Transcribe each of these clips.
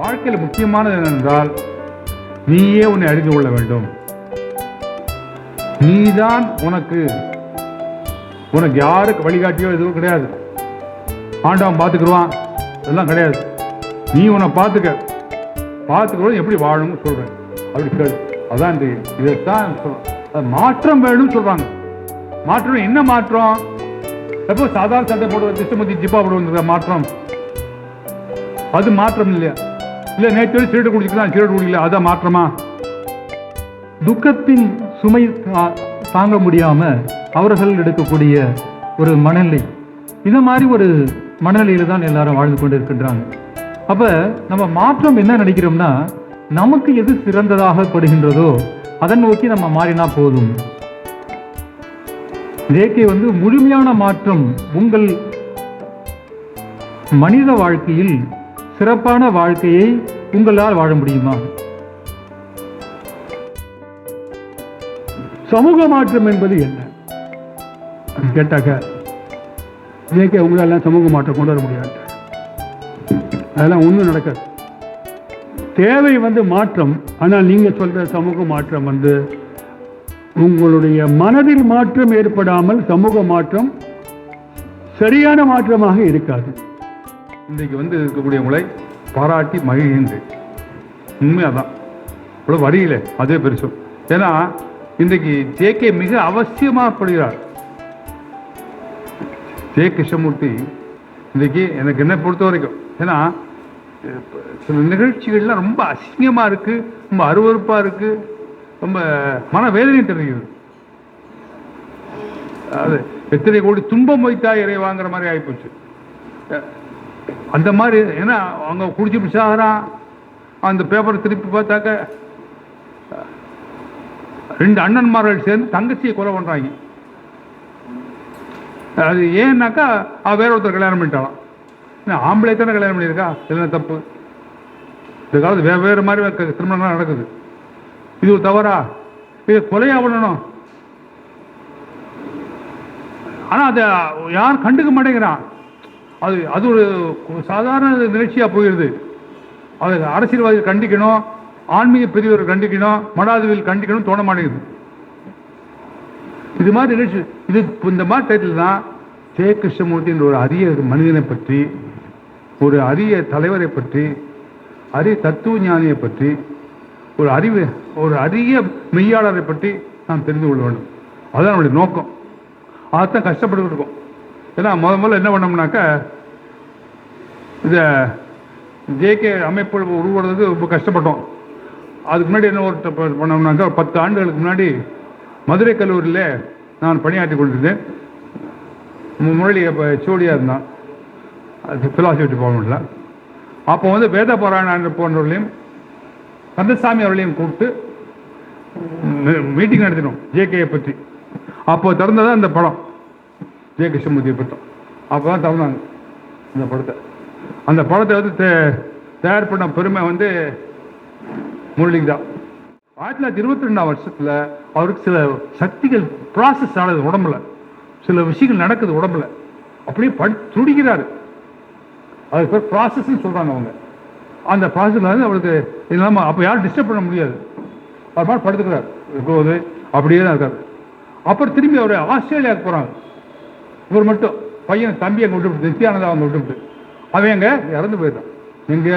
வாழ்க்கையில் முக்கியமானது என்னென்றால் நீயே உன்னை அறிந்து கொள்ள வேண்டும். நீதான் உனக்கு யாருக்கு வழிகாட்டியோ எதுவும் கிடையாது. ஆண்டவன் பார்த்துக்குருவான் இதெல்லாம் கிடையாது. நீ உன்னை பார்த்துக்கிறோம் எப்படி வாழணும்னு சொல்றேன். அப்படி கேளு. அதான் இதைத்தான் மாற்றம் வேணும்னு சொல்றாங்க. மாற்றம் என்ன மாற்றம்? எப்போ சாதாரண சட்டை போடுவது திட்டமதி ஜிப்பா போடுவது மாற்றம்? அது மாற்றம் இல்லையா? இல்ல நேற்று சீரட்டு குடிச்சுக்கலாம், சீரட்டு குடிக்கல, அதான் மாற்றமா? துக்கத்தின் சுமை தாங்க முடியாம அவர்கள் எடுக்கக்கூடிய ஒரு மனநிலை, இந்த மாதிரி ஒரு மனநிலையில தான் எல்லாரும் வாழ்ந்து கொண்டு இருக்கின்றாங்க. அப்ப நம்ம மாற்றம் என்ன நினைக்கிறோம்னா, நமக்கு எது சிறந்ததாக படுகின்றதோ அதை நோக்கி நம்ம மாறினா போதும். ஜேகே முழுமையான மாற்றம் உங்கள் மனித வாழ்க்கையில் சிறப்பான வாழ்க்கையை உங்களால் வாழ முடியுமா? சமூக மாற்றம் என்பது என்ன கேட்டாக்க, ஜேகே உங்களெல்லாம் சமூக மாற்றம் கொண்டு வர முடியாது. அதெல்லாம் ஒன்றும் நடக்காது. தேவை மாற்றம். ஆனால் நீங்க சொல்ற சமூக மாற்றம் உங்களுடைய மனதில் மாற்றம் ஏற்படாமல் சமூக மாற்றம் சரியான மாற்றமாக இருக்காது. இன்றைக்கு இருக்கக்கூடியவங்களை பாராட்டி மகிழ்கின்றேன். உண்மையாதான் இவ்வளவு வரியில அதே பெருசு. ஏன்னா இன்றைக்கு ஜேகே மிக அவசியமாகப்படுகிறார். ஜே கிருஷ்ணமூர்த்தி இன்றைக்கு எனக்கு என்ன பொறுத்த வரைக்கும், ஏன்னா சில நிகழ்ச்சிகள்லாம் ரொம்ப அசிங்கமா இருக்கு, ரொம்ப அருவறுப்பா இருக்கு, ரொம்ப மனவேதனையும் தெரியுது. அது எத்தனை கோடி துன்பம் வைத்தா இறைவாங்கிற மாதிரி ஆகிப்போச்சு. அந்த மாதிரி ஏன்னா அவங்க குடிச்சு பிடிச்சாகிறான். அந்த பேப்பரை திருப்பி பார்த்தாக்க 2 அண்ணன்மார்கள் சேர்ந்து தங்கச்சியை கொலை பண்றாங்க. அது ஏன்னாக்கா வேற ஒருத்தர் கல்யாணம் பண்ணிட்டாலாம். ஆம்பளை தானே கல்யாணம் பண்ணியிருக்கா, என்ன தப்பு? இந்த காலத்து வேறு மாதிரி திருமணம் நடக்குது. இது ஒரு தவறா? இது கொலையா பண்ணணும். ஆனா அதை யாரும் கண்டுக்க மாட்டேங்கிறான். அது ஒரு சாதாரண நிகழ்ச்சியா போயிடுது. அது அரசியல்வாதிகள் கண்டிக்கணும், ஆன்மீக பெரியவர்கள் கண்டிக்கணும், மடாதிகள் கண்டிக்கணும் தோண மாட்டேங்குது. இது மாதிரி நிகழ்ச்சி இந்த மாதிரி டைட்டில் தான் ஜே கிருஷ்ணமூர்த்தி என்ற ஒரு அரிய மனிதனை பற்றி, ஒரு அரிய தலைவரை பற்றி, அரிய தத்துவ ஞானியை பற்றி, ஒரு அரிய மெய்யாளரை பற்றி நாம் தெரிந்து கொள்ள வேண்டும். அதுதான் நம்முடைய நோக்கம். அதைத்தான் கஷ்டப்பட்டு இருக்கோம். ஏன்னா முதல்ல என்ன பண்ணோம்னாக்க, இந்த ஜேகே அமைப்பு உருவாடுறதுக்கு ரொம்ப கஷ்டப்பட்டோம். அதுக்கு முன்னாடி என்ன ஒரு பண்ணோம்னாக்கா, 10 ஆண்டுகளுக்கு முன்னாடி மதுரை கல்லூரியில் நான் பணியாற்றி கொண்டிருந்தேன். முரளி இப்போ சோடியாக இருந்தான், அது ஃபிலாசபி டிபார்ட்மெண்ட்டில். அப்போ வேத பாராயணன் போன்றவர்களையும் கந்தசாமி அவர்களையும் கூப்பிட்டு மீட்டிங் நடத்தினோம் ஜேகேயை பற்றி. அப்போ திறந்ததான் இந்த படம், ஜே கிருஷ்ணமூர்த்தியை பட்டம். அப்போ தான் திறந்தாங்க இந்த படத்தை. அந்த படத்தை தயார் பண்ண பெருமை முரளிக்கு தான். 1922ஆம் வருஷத்துல அவருக்கு சில சக்திகள் ப்ராசஸ் ஆனது உடம்புல, சில விஷயங்கள் நடக்குது உடம்புல, அப்படியே துடிக்கிறாரு. அதுக்கு பேர் ப்ராசஸ்ன்னு சொல்றாங்க அவங்க. அந்த ப்ராசஸ்ல அவருக்கு இல்லாமல் அப்போ யாரும் டிஸ்டர்ப் பண்ண முடியாது. அவர் மாதிரி படுத்துக்கிறார் இப்போது, அப்படியே தான் இருக்காரு. அப்புறம் திரும்பி அவர் ஆஸ்திரேலியாவுக்கு போறாங்க. இவர் மட்டும் பையன் தம்பி அங்கே விட்டுவிட்டு, நித்யானந்தா அவங்க விட்டுவிட்டு அவன் எங்க இறந்து போயிட்டான். எங்க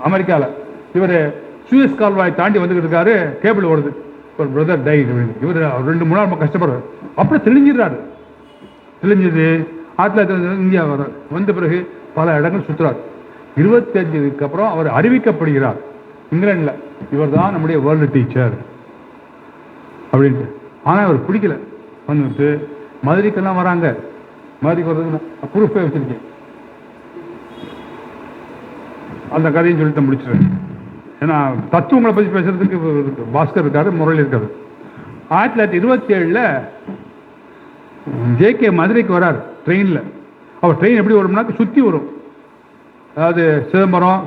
அமெரிக்காவில். இவர் சுயஸ் கால்வாய் தாண்டி வந்துகிட்டு இருக்காரு, கேபிள் வருது, ஒரு பிரதர் டை. இவர் 2-3 நாள் கஷ்டப்படுறாரு. அப்புறம் தெளிஞ்சிடுறாரு. தெளிஞ்சது 1900 இந்தியா வந்த பிறகு பல இடங்கள் சுற்றுறார். 25க்கு அப்புறம் அவர் அறிவிக்கப்படுகிறார் இங்கிலாந்துல, இவர் தான் நம்முடைய வேர்ல்டு டீச்சர் அப்படின்ட்டு. ஆனால் அவர் பிடிக்கல. வந்துட்டு மதுரைக்கெல்லாம் வராங்க. மதுரைக்கு வர்றது ப்ரூஃபே வச்சிருக்கேன். அந்த கதையும் சொல்லிட்டு முடிச்சிருக்கேன். ஏன்னா தத்துவங்களை பற்றி பேசுறதுக்கு பாஸ்கர் இருக்காரு, முரளி இருக்காரு. 1927 ஜேகே மதுரைக்கு வரார் ட்ரெயினில். அவர் ட்ரெயின் எப்படி வரும்னா சுற்றி வரும். அதாவது சிதம்பரம்,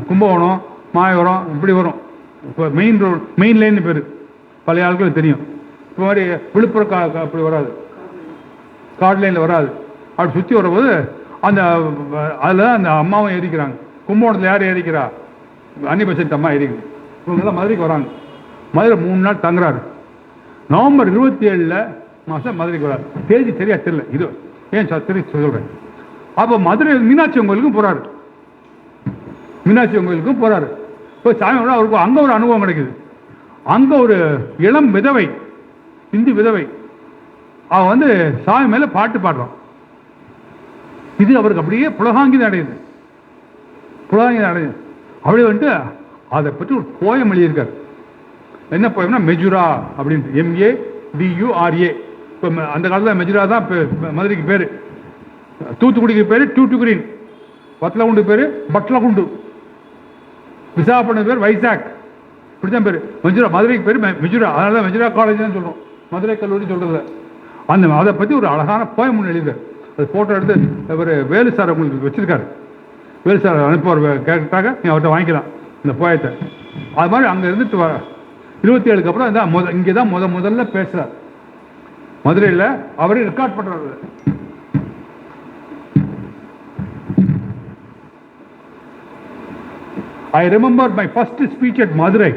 கும்பகோணம், மாயவரம் இப்படி வரும். இப்போ மெயின் லைன் பேர் பழைய ஆட்களுக்கு தெரியும். இப்போ மாதிரி விழுப்புரம் அப்படி வராது, காடு லைனில் வராது. அப்படி சுற்றி வரும்போது அந்த அதில் அந்த அம்மாவும் ஏறிக்கிறாங்க. கும்பகோணத்தில் யார் ஏறிக்கிறா? அன்னிபெசன்ட் அம்மா ஏறிக்குது. இவங்கெல்லாம் மதுரைக்கு வராங்க. மதுரை 3 நாள் தங்குறாரு. நவம்பர் 27 மாதம் மதுரைக்கு வராரு. தேதி சரியா தெரியல. இது ஏன் தெரிஞ்சு சொல்கிறேன். அப்போ மதுரை மீனாட்சி கோயிலுக்கும் போகிறாரு. மீனாட்சி கோயிலுக்கும் போகிறாரு. இப்போ சாமி அவருக்கு அங்கே ஒரு அனுபவம் கிடைக்குது. அங்கே ஒரு இளம் விதவை, இந்து விதவை, அவன் வந்து சாமி மேலே பாட்டு பாடுறான். இது அவருக்கு அப்படியே புலகாங்கிதம் அடையுது. புலகாங்கிதம் அடையுது. அப்படியே வந்துட்டு அதை பற்றி ஒரு போயம் எழுதியிருக்காரு. என்ன போயம்னா மெஜுரா அப்படின்ட்டு, MADURA. இப்போ அந்த காலத்தில் மெஜுரா தான் மதுரைக்கு பேர். தூத்துக்குடிக்கு பேர் டியூட்டுக்குரின், வத்தலகுண்டு பேர் பட்லகுண்டு, விசாகப்பட்டினம் பேர் வைசாக், இப்படிதான் பேர். மெஜுரா மதுரைக்கு பேர் மெஜுரா. அதனால தான் மெஜுரா காலேஜ் தான் சொல்கிறோம், மதுரை கல்லூரி சொல்கிறதில்ல. அந்த அதை பற்றி ஒரு அழகான போயம் ஒன்று எழுதியிருக்காரு. அது ஃபோட்டோ எடுத்து இவர் வேலு சார் உங்களுக்கு வச்சிருக்காரு. வேலு சார் அனுப்புவார் கேட்டாங்க, நீங்கள் அவர்கிட்ட வாங்கிக்கலாம் இந்த போயத்தை. அது மாதிரி அங்கே இருந்துட்டு 27க்கு அப்புறம் இங்கே தான் முதல்ல பேசுகிறார் மதுரையில். அவரே ரெக்கார்ட் பண்ணுறாரு. I remember my first speech at Madurai.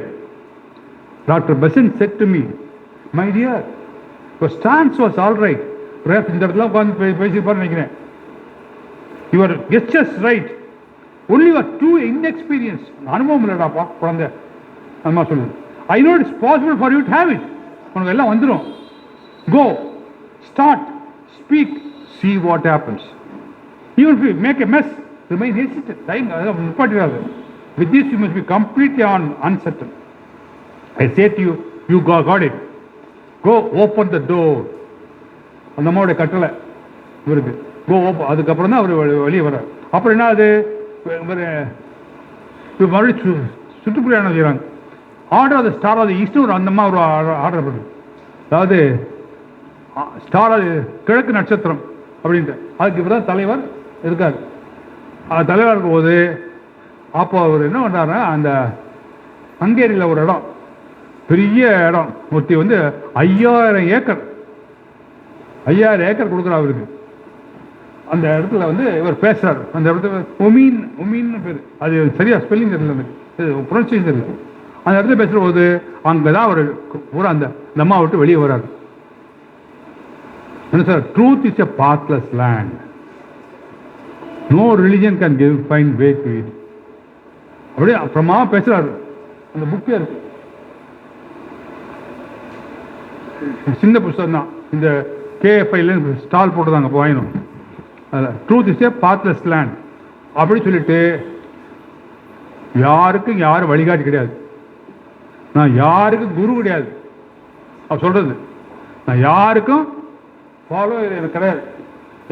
Dr. Besant said to me, my dear, your stance was all right. இந்த இடத்துல உட்காந்து பேசியிருப்பாரு நினைக்கிறேன். Your gestures right. Only you are too inexperienced. அனுபவம் இல்லடாப்பா குழந்தை. அம்மா சொல்லுது. I know it's possible for you to have it. உனக்கு எல்லாம் வந்துடும். Go, start, speak, see what happens. Even if you make a mess, remain hesitant. நிப்பாட்டிடாது. With this you must be completely uncertain. I say to you, you got it. Go open the door. அந்த அம்மாவுடைய கட்டளை இவருக்கு. கோ open. அதுக்கப்புறம் தான் அவர் வெளியே வர. அப்புறம் என்ன அது மறுபடியும் சுற்றுப்பிரயாணம் செய்கிறாங்க. Order of the star of the east ஒரு அந்த அம்மா ஒரு ஆர்டர் பண்ணுது. அதாவது ஸ்டார் ஆஃப் கிழக்கு நட்சத்திரம் அப்படின்ட்டு. அதுக்கு இப்போ தான் தலைவர் இருக்கார். தலைவர் இருக்கும்போது அப்போ அவர் என்ன பண்ணுறாருன்னா, அந்த ஹங்கேரியில் ஒரு இடம், பெரிய இடம், ஒருத்தி வந்து 5000 ஏக்கர் கொடுக்குறா அவருக்கு. அந்த இடத்துல வந்து இவர் பேசுறாரு. அந்த இடத்துல ஒமீன்னு பேர், அது சரியா ஸ்பெல்லிங் தெரியல, எனக்கு ப்ரொனன்சியேஷன் தெரியல. அந்த இடத்துல பேசுகிற போது அங்கே தான் அவர் பூரா அந்த அம்மா விட்டு வெளியே வர்றாரு. என்ன sir, truth is a pathless land. No religion can find way to it. அப்படியே அப்புறமா பேசுறாரு. அந்த புக்கே இருக்கு, சின்ன புத்தகம் தான். இந்த KFIல ஸ்டால் போட்டுதாங்க வாங்கணும். அதில் truth is a pathless land அப்படி சொல்லிட்டு, யாருக்கும் யாரும் வழிகாட்டி கிடையாது, நான் யாருக்கும் குரு கிடையாது. அவர் சொல்றது, நான் யாருக்கும் ஃபாலோவர் எனக்கு கிடையாது,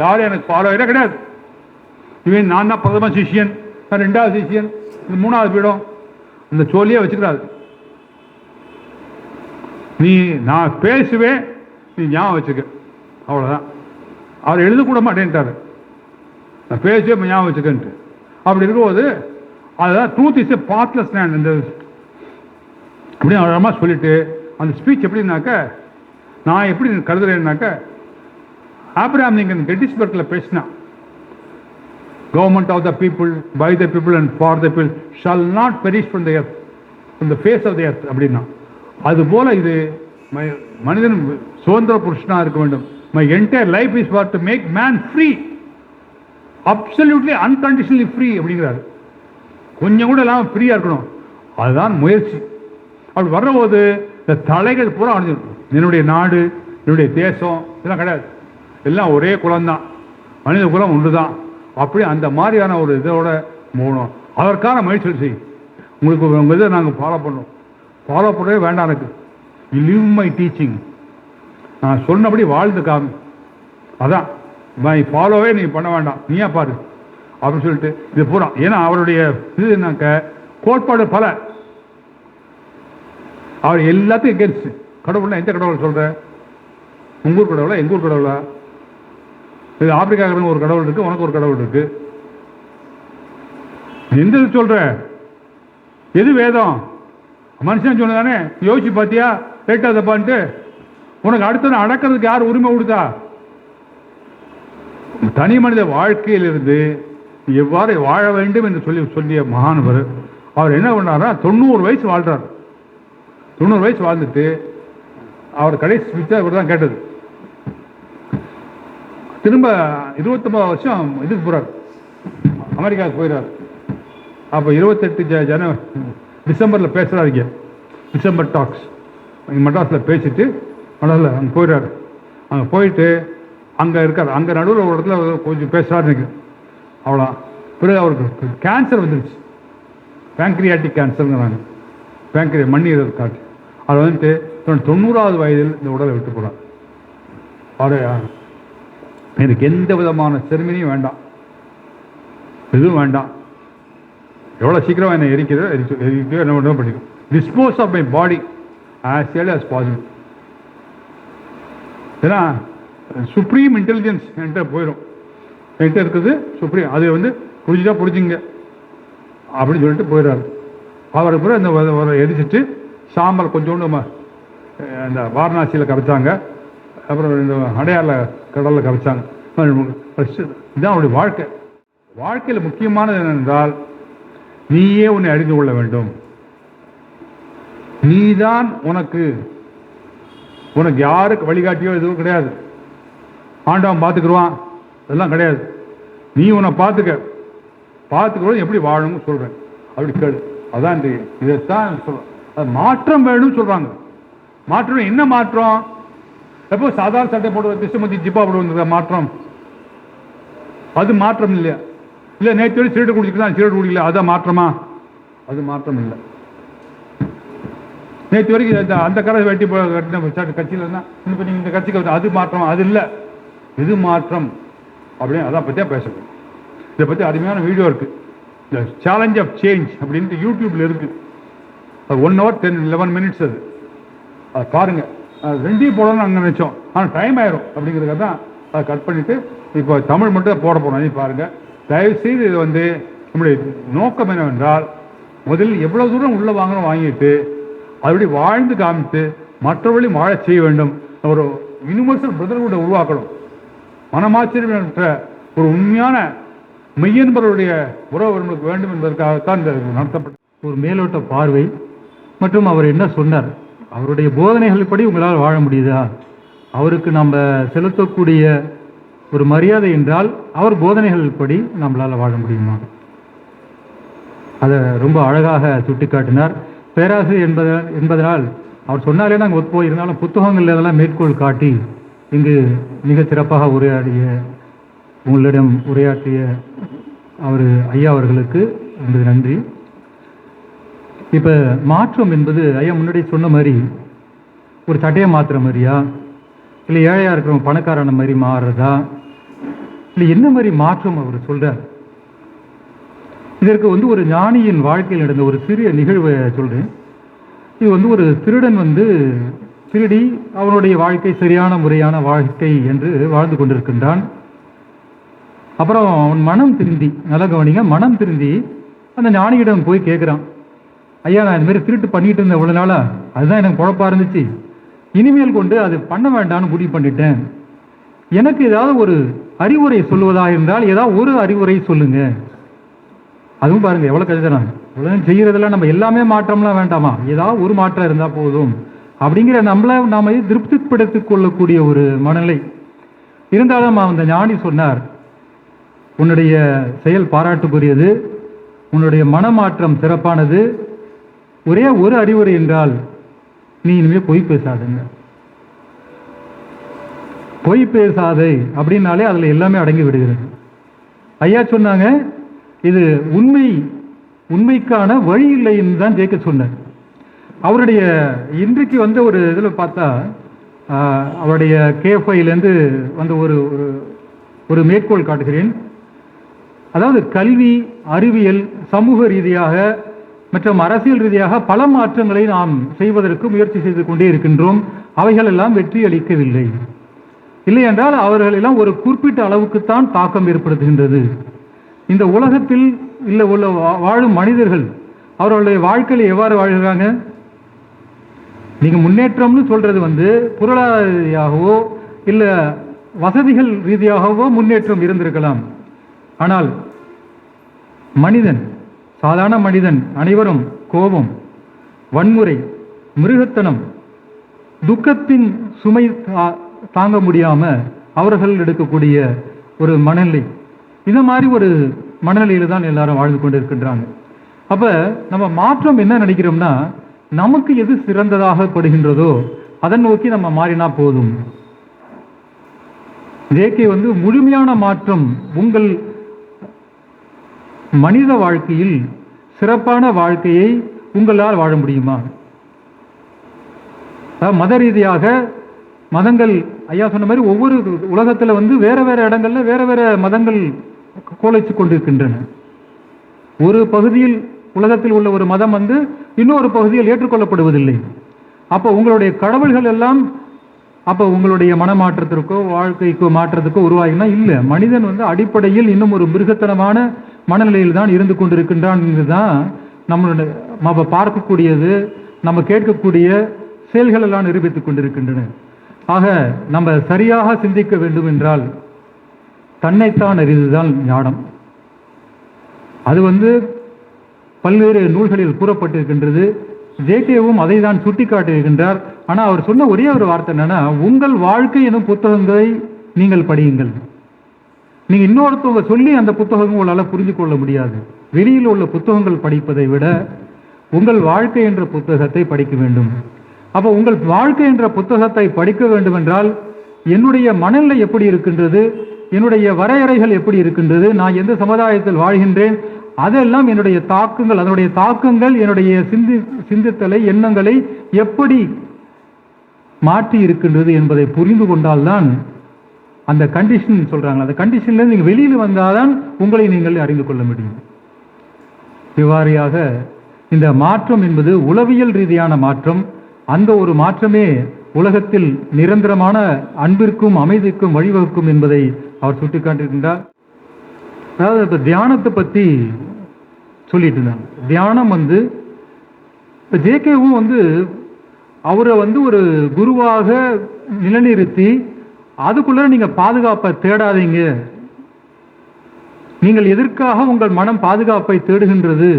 யாரும் எனக்கு ஃபாலோவரே கிடையாது. இவன் நான் தான் பிரதம சிஷியன், நான் 2வது சிஷியன், இந்த 3வது பீடம், இந்த சொல்லியே வச்சுக்கிறாரு. நீ நான் பேசுவேன், நீ ஞாபகம் வச்சுக்க, அவ்வளோதான். அவர் எழுதக்கூட மாட்டேன்ட்டாரு, நான் பேசுவேன் ஞாபகம் வச்சுக்கன்ட்டு. அப்படி இருக்கும்போது அதுதான் truth is a pathless land. இந்த அப்படி அழகமா சொல்லிட்டு அந்த ஸ்பீச் எப்படின்னாக்க, நான் எப்படி கருதுறேன்னாக்க, ஆப்ரஹாம் லிங்கன் கெட்டிஸ்பர்கில் பேசினா, government of the people, by the people and for the people shall not perish from the earth, from the face of the earth அப்படின்னா, அதுபோல இது மனிதன் சுதந்திர புருஷனாக இருக்க வேண்டும். My entire life is for to make man free, absolutely unconditionally free அப்படிங்கிறாரு. கொஞ்சம் கூட இல்லாமல் ஃப்ரீயாக இருக்கணும், அதுதான் முயற்சி. அப்படி வர்றபோது இந்த தலைகள் பூரா அடைஞ்சிடும். என்னுடைய நாடு, என்னுடைய தேசம் இதெல்லாம் கிடையாது, எல்லாம் ஒரே குலம்தான், மனித குலம் ஒன்று தான். அப்படி அந்த மாதிரியான ஒரு இதோட போகணும். அதற்கான முயற்சி செய்யும். உங்களுக்கு உங்கள் இதை நாங்கள் ஃபாலோ பண்ணோம், ஃபாலோ பண்ணவே வேண்டாம் எனக்கு. யூ லிவ் மை டீச்சிங், நான் சொன்னபடி வாழ்ந்து காமி, அதான் மை ஃபாலோவே நீங்கள் பண்ண வேண்டாம், நீயா பாரு அப்படின்னு சொல்லிட்டு இது பூரா. ஏன்னா அவருடைய இது என்னக்க கோட்பாடு பல, அவர் எல்லாத்தையும் எகென்ஸ்ட். கடவுள்னா எந்த கடவுள் சொல்ற, உங்கூர் கடவுளா எங்கூர் கடவுளா, இது ஆப்பிரிக்காவுக்கு ஒரு கடவுள் இருக்கு, உனக்கு ஒரு கடவுள் இருக்கு, எந்த இது சொல்ற, எது வேதம்? மனுஷன் சொன்னதானே, யோசிச்சு பார்த்தியா லேட்டா தப்பான்ட்டு? உனக்கு அடுத்த அடக்கிறதுக்கு யார் உரிமை கொடுத்தா? தனி மனித வாழ்க்கையிலிருந்து எவ்வாறு வாழ வேண்டும் என்று சொல்லிய மகானவர் அவர் என்ன பண்ணாரா 90 வயசு வாழ்றார். 90 வயசு வாழ்ந்துட்டு அவர் கடைசி ஸ்பீச்சா இவர் தான் கேட்டது. திரும்ப 29 வருஷம் இதுக்கு போறார், அமெரிக்காவுக்கு போயிடார். அப்போ 28 டிசம்பரில் பேசுகிறாருங்க, டிசம்பர் டாக்ஸ் மெட்ராஸில் பேசிட்டு மெட்ராஸில் அங்கே போயிடுறாரு. அங்கே போயிட்டு அங்கே இருக்கார். அங்கே நடுவில் ஒரு இடத்துல கொஞ்சம் பேசுகிறாரு அவ்வளோ. பிறகு அவருக்கு கேன்சர் வந்துருச்சு, பேங்க்ரியாட்டிக் கேன்சருங்கிறாங்க, மண்ணீரல் காட்டு. அவர் வந்துட்டு 90வது வயதில் இந்த உடலை விட்டு போகிறார். அவர் எனக்கு எந்த விதமான செருமனியும் வேண்டாம், எதுவும் வேண்டாம், எவ்வளோ சீக்கிரம் என்னை எரிக்கிறதோ என்ன பண்ண பண்ணிக்கும், dispose of my body as early as possible. ஏன்னா சுப்ரீம் இன்டெலிஜென்ஸ் என்கிட்ட போயிடும், என்கிட்ட இருக்குது சுப்ரீம், அது வந்து புரிஞ்சுட்டா புரிஞ்சுங்க அப்படின்னு சொல்லிட்டு போயிடுறாரு. அவரை பிறகு அந்த எரிச்சிட்டு சாம்பல் கொஞ்சோண்டு அந்த வாரணாசியில் கரைச்சாங்க, அப்புறம் இந்த அடையாள கடலில் கரைச்சாங்க. இதுதான் அவருடைய வாழ்க்கை. வாழ்க்கையில் முக்கியமானது என்னென்றால் நீயே உன்னை அறிந்து கொள்ள வேண்டும். நீதான் உனக்கு யாருக்கு வழிகாட்டியோ எதுவும் கிடையாது, ஆண்டவன் பார்த்துக்குருவான், அதெல்லாம் கிடையாது. நீ உன்னை பார்த்துக்கிறோம் எப்படி வாழணும்னு சொல்கிறேன், அப்படி கேளு. அதான் இதைத்தான் சொல்கிறேன். அது மாற்றம் வேணும்னு சொல்கிறாங்க. மாற்றம் என்ன மாற்றம்? எப்போ சாதாரண சட்டை போடுற திசமதி ஜிப்பா போடுவது மாற்றம்? அது மாற்றம் இல்லையா? இல்லை நேற்று சிகரெட் குடிச்சுக்கலாம், சிகரெட் குடிக்கல, அதான் மாற்றமா? அது மாற்றம் இல்லை. நேற்று வரைக்கும் அந்த கரை வெட்டி கட்டின கட்சியில் இருந்தால் இப்போ நீங்கள் இந்த கட்சிக்கு அது மாற்றம், அது இல்லை. இது மாற்றம் அப்படின்னு அதான் பற்றியா பேசணும். இதை பற்றி அருமையான வீடியோ இருக்குது, இந்த சேலஞ்ச் ஆஃப் சேஞ்ச் அப்படின்ட்டு யூடியூப்ல இருக்குது. அது 1 hour 11 minutes அது பாருங்கள். ரெண்டையும் போடணும்னு நாங்கள் நினச்சோம், ஆனால் டைம் ஆயிரும் அப்படிங்கிறதுக்காக தான் அதை கட் பண்ணிவிட்டு இப்போ தமிழ் மட்டும் போட போகிறோம். நீ பாருங்கள், தயவுசெய்து இது வந்து நம்முடைய நோக்கம் என்னவென்றால் முதலில் எவ்வளோ தூரம் உள்ளே வாங்கணும் வாங்கிட்டு அப்படி வாழ்ந்து காமித்து மற்றவர்களி வாழ செய்ய வேண்டும். ஒரு யூனிவர்சல் பிரதர்ஹுட்டை உருவாக்கணும். மனமாச்சரியமற்ற ஒரு உண்மையான மெய்யன்பருடைய உறவு நம்மளுக்கு வேண்டும் என்பதற்காகத்தான் இந்த நடத்தப்பட்ட ஒரு மேலோட்ட பார்வை. மற்றும் அவர் என்ன சொன்னார், அவருடைய போதனைகள் படி உங்களால் வாழ முடியுதா? அவருக்கு நம்ம செலுத்தக்கூடிய ஒரு மரியாதை என்றால் அவர் போதனைகள் படி நம்மளால் வாழ முடியுமா? அதை ரொம்ப அழகாக சுட்டிக்காட்டினார். பேராசிரியர் என்பதனால் அவர் சொன்னாலே நாங்கள் ஒத்துப்போய் இருந்தாலும் புத்தகங்கள் இதெல்லாம் மேற்கோள் காட்டி இங்கு மிக சிறப்பாக உங்களிடம் உரையாற்றிய அவர் ஐயா அவர்களுக்கு என்பது நன்றி. இப்போ மாற்றம் என்பது ஐயா முன்னாடி சொன்ன மாதிரி ஒரு சட்டையை மாற்றுற மாதிரியா, இல்லை ஏழையாக இருக்கிறவங்க பணக்காரான மாதிரி மாறுறதா, இல்லை என்ன மாதிரி மாற்றம் அவர் சொல்கிறார்? இதற்கு வந்து ஒரு ஞானியின் வாழ்க்கையில் நடந்த ஒரு சிறிய நிகழ்வை சொல்கிறேன். இது வந்து ஒரு திருடன் வந்து திருடி அவனுடைய வாழ்க்கை சரியான முறையான வாழ்க்கை என்று வாழ்ந்து கொண்டிருக்கின்றான். அப்புறம் அவன் மனம் திருந்தி, நல்ல கவனிங்க, மனம் திருந்தி அந்த ஞானியிடம் போய் கேட்குறான், ஐயா நான் இதுமாரி திருட்டு பண்ணிட்டு இருந்தேன் இவ்வளோ நாளா, அதுதான் எனக்கு குழப்பா இருந்துச்சு, இனிமேல் கொண்டு அது பண்ண வேண்டாம்னு முடிவு பண்ணிட்டேன். எனக்கு ஏதாவது ஒரு அறிவுரை சொல்லுவதாக இருந்தால் ஏதாவது ஒரு அறிவுரை சொல்லுங்க. அதுவும் பாருங்க எவ்வளோ கருதுறாங்க, இவ்வளோ செய்கிறதெல்லாம் நம்ம எல்லாமே மாற்றம்லாம் வேண்டாமா, ஏதாவது ஒரு மாற்றம் இருந்தால் போதும் அப்படிங்கிற நாம திருப்திப்படுத்திக் கொள்ளக்கூடிய ஒரு மனநிலை இருந்தாலும் அந்த ஞானி சொன்னார், உன்னுடைய செயல் பாராட்டுக்குரியது, உன்னுடைய மனமாற்றம் சிறப்பானது, ஒரே ஒரு அறிவுரை என்றால் நீ இனிமேல் பொய் பேசாதுங்க. பொய் பேசாதே அப்படின்னாலே அதில் எல்லாமே அடங்கி விடுகிறது. ஐயா சொன்னாங்க, இது உண்மைக்கான வழி இல்லைன்னு தான் ஜெயிக்க சொன்னார். அவருடைய இன்றைக்கு வந்து ஒரு இதில் பார்த்தா அவருடைய கேஃபைலேருந்து வந்து ஒரு மேற்கோள் காட்டுகிறேன். அதாவது கல்வி, அறிவியல், சமூக ரீதியாக மற்றும் அரசியல் ரீதியாக பல மாற்றங்களை நாம் செய்வதற்கு முயற்சி செய்து கொண்டே இருக்கின்றோம். அவைகள் எல்லாம் வெற்றி அளிக்கவில்லை. இல்லை என்றால் அவர்கள் எல்லாம் ஒரு குறிப்பிட்ட அளவுக்குத்தான் தாக்கம் ஏற்படுத்துகின்றது. இந்த உலகத்தில் உள்ள வாழும் மனிதர்கள் அவர்களுடைய வாழ்க்கையில் எவ்வாறு வாழ்கிறாங்க? நீங்க முன்னேற்றம்னு சொல்றது வந்து பொருளாதார ரீதியாகவோ இல்லை வசதிகள் ரீதியாகவோ முன்னேற்றம் இருந்திருக்கலாம். ஆனால் மனிதன், சாதாரண மனிதன் அனைவரும் கோபம், வன்முறை, மிருகத்தனம், துக்கத்தின் சுமை தாங்க முடியாம அவர்கள் எடுக்கக்கூடிய ஒரு மனநிலை, இந்த மாதிரி ஒரு மனநிலையில தான் எல்லாரும் வாழ்ந்து கொண்டிருக்கின்றாங்க. அப்ப நம்ம மாற்றம் என்ன நினைக்கிறோம்னா, நமக்கு எது சிறந்ததாக படுகின்றதோ அதை நோக்கி நம்ம மாறினா போதும். ஜேகே முழுமையான மாற்றம், உங்கள் மனித வாழ்க்கையில் சிறப்பான வாழ்க்கையை உங்களால் வாழ முடியுமா? மத ரீதியாக மதங்கள் ஐயா சொன்ன மாதிரி ஒவ்வொரு உலகத்துல வேற வேற இடங்கள்ல வேற வேற மதங்கள் கோலைச்சு கொண்டிருக்கின்றன. ஒரு பகுதியில் உலகத்தில் உள்ள ஒரு மதம் இன்னொரு பகுதியில் ஏற்றுக்கொள்ளப்படுவதில்லை. அப்போ உங்களுடைய கடவுள்கள் எல்லாம் அப்போ உங்களுடைய மனமாற்றத்திற்கோ வாழ்க்கைக்கோ மாற்றத்துக்கோ உருவாகினா இல்லை. மனிதன் அடிப்படையில் இன்னும் ஒரு மிருகத்தனமான மனநிலையில் தான் இருந்து கொண்டிருக்கின்றான். தான் நம்ம பார்க்கக்கூடியது, நம்ம கேட்கக்கூடிய செயல்கள் எல்லாம் நிரூபித்துக் கொண்டிருக்கின்றன. ஆக நம்ம சரியாக சிந்திக்க வேண்டும் என்றால் தன்னைத்தான் அறிந்துதான் ஞானம். அது பல்வேறு நூல்களில் கூறப்பட்டிருக்கின்றது. ஜேகேவும் அதை தான் சுட்டி காட்டியிருக்கின்றார். ஆனால் அவர் சொன்ன ஒரே ஒரு வார்த்தை என்னன்னா, உங்கள் வாழ்க்கை எனும் புத்தகங்களை நீங்கள் படியுங்கள். நீங்க இன்னொருத்தவங்க சொல்லி அந்த புத்தகம் உங்களால் புரிந்து கொள்ள முடியாது. வெளியில் உள்ள புத்தகங்கள் படிப்பதை விட உங்கள் வாழ்க்கை என்ற புத்தகத்தை படிக்க வேண்டும். அப்போ உங்கள் வாழ்க்கை என்ற புத்தகத்தை படிக்க வேண்டும் என்றால், என்னுடைய மனநிலை எப்படி இருக்கின்றது, என்னுடைய வரையறைகள் எப்படி இருக்கின்றது, நான் எந்த சமுதாயத்தில் வாழ்கின்றேன், அதெல்லாம் என்னுடைய தாக்கங்கள், அதனுடைய தாக்கங்கள் என்னுடைய சிந்தித்தலை, எண்ணங்களை எப்படி மாற்றி இருக்கின்றது என்பதை புரிந்து கொண்டால்தான் அந்த கண்டிஷன் சொல்றாங்க, அந்த கண்டிஷன்ல நீங்க வெளியில் வந்தால்தான் உங்களை நீங்கள் அறிந்து கொள்ள முடியும். இவ்வாறியாக இந்த மாற்றம் என்பது உளவியல் ரீதியான மாற்றம். அந்த ஒரு மாற்றமே உலகத்தில் நிரந்தரமான அன்பிற்கும் அமைதிக்கும் வழிவகுக்கும் என்பதை அவர் சுட்டிக்காட்டியிருக்கின்றார். அதாவது இப்ப தியானத்தை பத்தி சொல்லிட்டு இருந்தாங்க. தியானம் இப்ப ஜேகேவும் அவரை ஒரு குருவாக நிலைநிறுத்தி அதுக்குள்ள நீங்க பாதுகாப்பை தேடாதீங்க, நீங்கள் எதற்காக உங்கள் மனம் பாதுகாப்பை தேடுகின்றது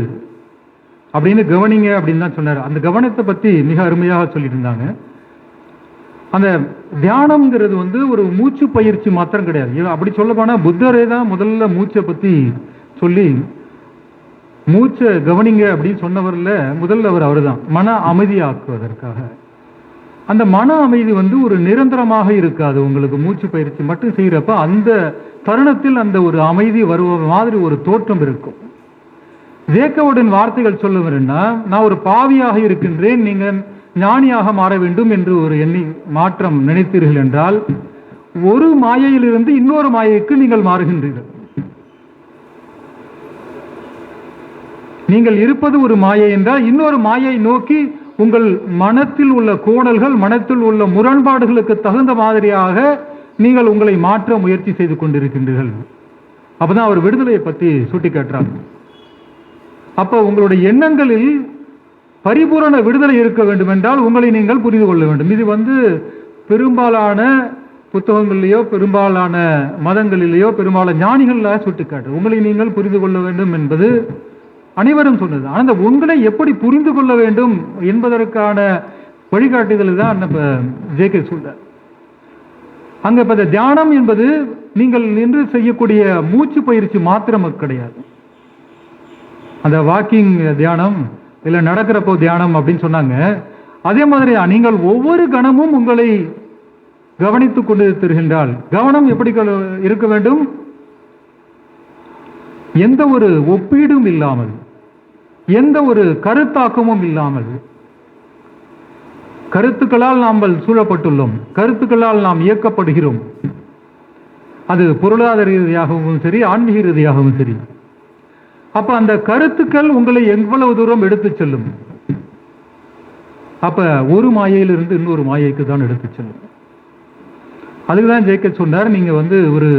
அப்படின்னு கவனிங்க அப்படின்னு தான் சொன்னார். அந்த கவனத்தை பத்தி மிக அருமையாக சொல்லிட்டு இருந்தாங்க. அந்த தியானம்ங்கிறது ஒரு மூச்சு பயிற்சி மாத்திரம் கிடையாது. அப்படி சொல்ல போனா புத்தரே தான் முதல்ல மூச்சை பத்தி சொல்லி மூச்சை கவனிங்க அப்படின்னு சொன்னவர்ல முதல்ல அவர் தான், மன அமைதியாக்குவதற்காக. அந்த மன அமைதி ஒரு நிரந்தரமாக இருக்காது. உங்களுக்கு மூச்சு பயிற்சி மட்டும் செய்யறப்ப அந்த தருணத்தில் அந்த ஒரு அமைதி வருவ மாதிரி ஒரு தோற்றம் இருக்கும். ஜேக்கோவின் வார்த்தைகள் சொல்லுவதுன்னா, நான் ஒரு பாவியாக இருக்கின்றேன், நீங்க ஞானியாக மாற வேண்டும் என்று ஒரு மாற்றம் நினைத்தீர்கள் என்றால், ஒரு மாயையிலிருந்து இன்னொரு மாயைக்கு நீங்கள் மாறுகின்றீர்கள். நீங்கள் இருப்பது ஒரு மாயை என்றால் இன்னொரு மாயை நோக்கி உங்கள் மனத்தில் உள்ள கோணல்கள், மனத்தில் உள்ள முரண்பாடுகளுக்கு தகுந்த மாதிரியாக நீங்கள் உங்களை மாற்ற முயற்சி செய்து கொண்டிருக்கின்றீர்கள். அப்பதான் அவர் விடுதலையை பற்றி சுட்டி காட்டுறார். அப்ப உங்களுடைய எண்ணங்களில் பரிபூரண விடுதலை இருக்க வேண்டும் என்றால் உங்களை நீங்கள் புரிந்து கொள்ள வேண்டும். இது பெரும்பாலான புத்தகங்களிலேயோ பெரும்பாலான மதங்களிலேயோ பெரும்பாலான ஞானிகளாக சுட்டிக்காட்டு உங்களை நீங்கள் புரிந்து கொள்ள வேண்டும் என்பது அனைவரும் சொன்னது. ஆனால் உங்களை எப்படி புரிந்து கொள்ள வேண்டும் என்பதற்கான வழிகாட்டுதல் தான் நம்ம ஜேகே சொல்றார். அங்க இப்ப தியானம் என்பது நீங்கள் நின்று செய்யக்கூடிய மூச்சு பயிற்சி மாத்திரம் கிடையாது. அந்த வாக்கிங் தியானம் இல்ல நடக்கிறப்போ தியானம் அப்படின்னு சொன்னாங்க. அதே மாதிரி நீங்கள் ஒவ்வொரு கணமும் உங்களை கவனித்துக் கொண்டு இருக்கின்றால் கவனம் எப்படி இருக்க வேண்டும்? எந்த ஒரு ஒப்பீடும் இல்லாமல், எந்த ஒரு கருத்தாக்கமும் இல்லாமல். கருத்துக்களால் நாம் சூழப்பட்டுள்ளோம், கருத்துக்களால் நாம் இயக்கப்படுகிறோம். அது பொருளாதார ரீதியாகவும் சரி, ஆன்மீக ரீதியாகவும் சரி. அப்ப அந்த கருத்துக்கள் உங்களை எவ்வளவு தூரம் எடுத்து செல்லும்? அப்ப ஒரு மாயையிலிருந்து இன்னொரு மாயைக்கு தான் எடுத்து செல்லும். அதுக்குதான் ஜேகே சொன்னார், நீங்க ஒரு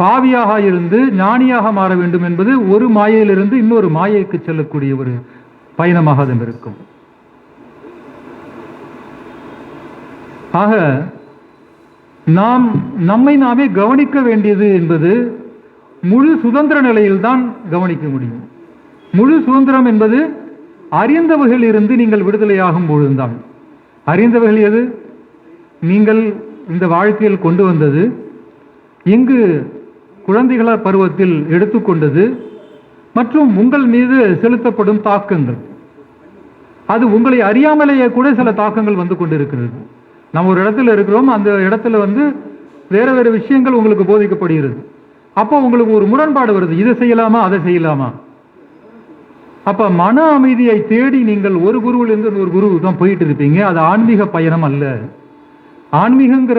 பாவியாக இருந்து ஞானியாக மாற வேண்டும் என்பது ஒரு மாயையிலிருந்து இன்னொரு மாயைக்கு செல்லக்கூடிய ஒரு பயணமாக அது இருக்கும். ஆக நாம் நம்மை நாமே கவனிக்க வேண்டியது என்பது முழு சுதந்திர நிலையில்தான் கவனிக்க முடியும். முழு சுதந்திரம் என்பது அறிந்தவர்கள் இருந்து நீங்கள் விடுதலையாகும் பொழுதுதான். அறிந்தவர்கள் எது? நீங்கள் இந்த வாழ்க்கையில் கொண்டு வந்தது, இங்கு குழந்தைகள பருவத்தில் எடுத்துக்கொண்டது, மற்றும் உங்கள் மீது செலுத்தப்படும் தாக்கங்கள். அது உங்களை அறியாமலேயே கூட சில தாக்கங்கள் வந்து கொண்டிருக்கிறது. நம்ம ஒரு இடத்துல இருக்கிறோம், அந்த இடத்துல வேற வேற விஷயங்கள் உங்களுக்கு போதிக்கப்படுகிறது. அப்போ உங்களுக்கு ஒரு முரண்பாடு வருது, இதை செய்யலாமா அதை செய்யலாமா. அப்ப மன அமைதியை தேடி நீங்கள் ஒரு குருவிலிருந்து ஒரு குரு தான் போயிட்டு இருப்பீங்க. அது ஆன்மீக பயணம் அல்ல. ஆன்மீகங்கிற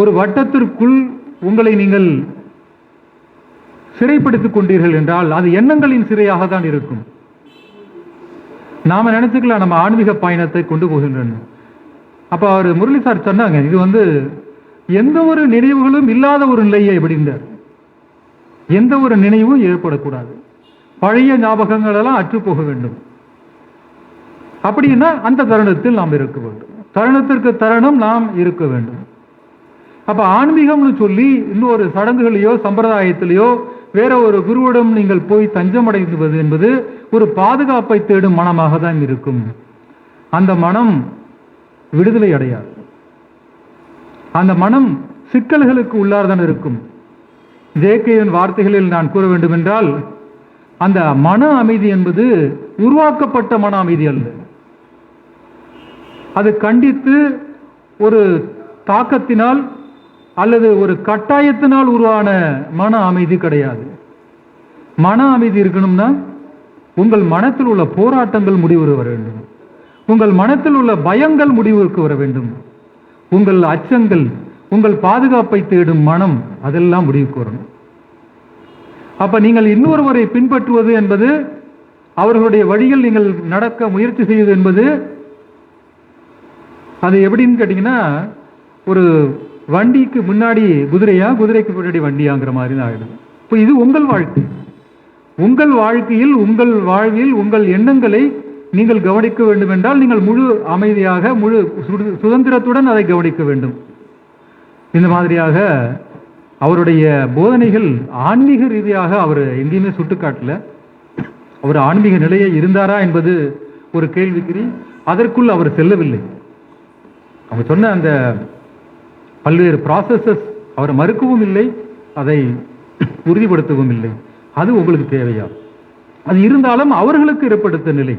ஒரு வட்டத்திற்குள் உங்களை நீங்கள் சிறைப்படுத்திக் கொண்டீர்கள் என்றால் அது எண்ணங்களின் சிறையாக தான் இருக்கும். நாம நினைச்சுக்கலாம் நம்ம ஆன்மீக பயணத்தை கொண்டு போகின்றன. அப்ப அவர் முரளி சார் சொன்னாங்க, இது எந்த ஒரு நினைவுகளும் இல்லாத ஒரு நிலையை எப்படின்றார். எந்த ஒரு நினைவும் ஏற்படக்கூடாது, பழைய ஞாபகங்கள் எல்லாம் அற்று போக வேண்டும். அப்படின்னா அந்த தருணத்தில் நாம் இருக்க வேண்டும், தருணத்திற்கு தருணம் நாம் இருக்க வேண்டும். அப்ப ஆன்மீகம்னு சொல்லி இன்னொரு சடங்குகளையோ சம்பிரதாயத்திலேயோ வேற ஒரு குருவிடம் நீங்கள் போய் தஞ்சமடைந்துவது என்பது ஒரு பாதுகாப்பை தேடும் மனமாக தான் இருக்கும். அந்த மனம் விடுதலை அடையாது. அந்த மனம் சிக்கல்களுக்கு உள்ளார்தான் இருக்கும். ஜேகேயின் வார்த்தைகளில் நான் கூற வேண்டும் என்றால், அந்த மன அமைதி என்பது உருவாக்கப்பட்ட மன அமைதி அல்ல. அது கண்டித்து ஒரு தாக்கத்தினால் அல்லது ஒரு கட்டாயத்தினால் உருவான மன அமைதி கிடையாது. மன அமைதி இருக்கணும்னா உங்கள் மனத்தில் உள்ள போராட்டங்கள் முடிவுக்கு வர வேண்டும், உங்கள் மனத்தில் உள்ள பயங்கள் முடிவுக்கு வர வேண்டும், உங்கள் அச்சங்கள், உங்கள் பாதுகாப்பை தேடும் மனம் அதெல்லாம் முடிவுக்கு வரணும். அப்ப நீங்கள் இன்னொருவரை பின்பற்றுவது என்பது, அவர்களுடைய வழியில் நீங்கள் நடக்க முயற்சி செய்வது என்பது, அது எப்படின்னு கேட்டீங்கன்னா, ஒரு வண்டிக்கு முன்னாடி குதிரையா, குதிரைக்கு முன்னாடி வண்டியாங்கிற மாதிரி தான் ஆயிடும். இப்போ இது உங்கள் வாழ்க்கை. உங்கள் வாழ்க்கையில், உங்கள் வாழ்வில் உங்கள் எண்ணங்களை நீங்கள் கவனிக்க வேண்டும் என்றால் நீங்கள் முழு அமைதியாக, முழு சுதந்திரத்துடன் அதை கவனிக்க வேண்டும். இந்த மாதிரியாக அவருடைய போதனைகள் ஆன்மீக ரீதியாக அவர் எங்கேயுமே சுட்டுக்காட்டல. அவர் ஆன்மீக நிலையை இருந்தாரா என்பது ஒரு கேள்விக்குறி. அதற்குள் அவர் செல்லவில்லை. அவர் சொன்ன அந்த பல்வேறு ப்ராசஸஸ் அவர் மறுக்கவும் இல்லை, அதை உறுதிப்படுத்தவும் இல்லை. அது உங்களுக்கு தேவையா? அது இருந்தாலும் அவர்களுக்கு ஏற்படுத்த நிலை.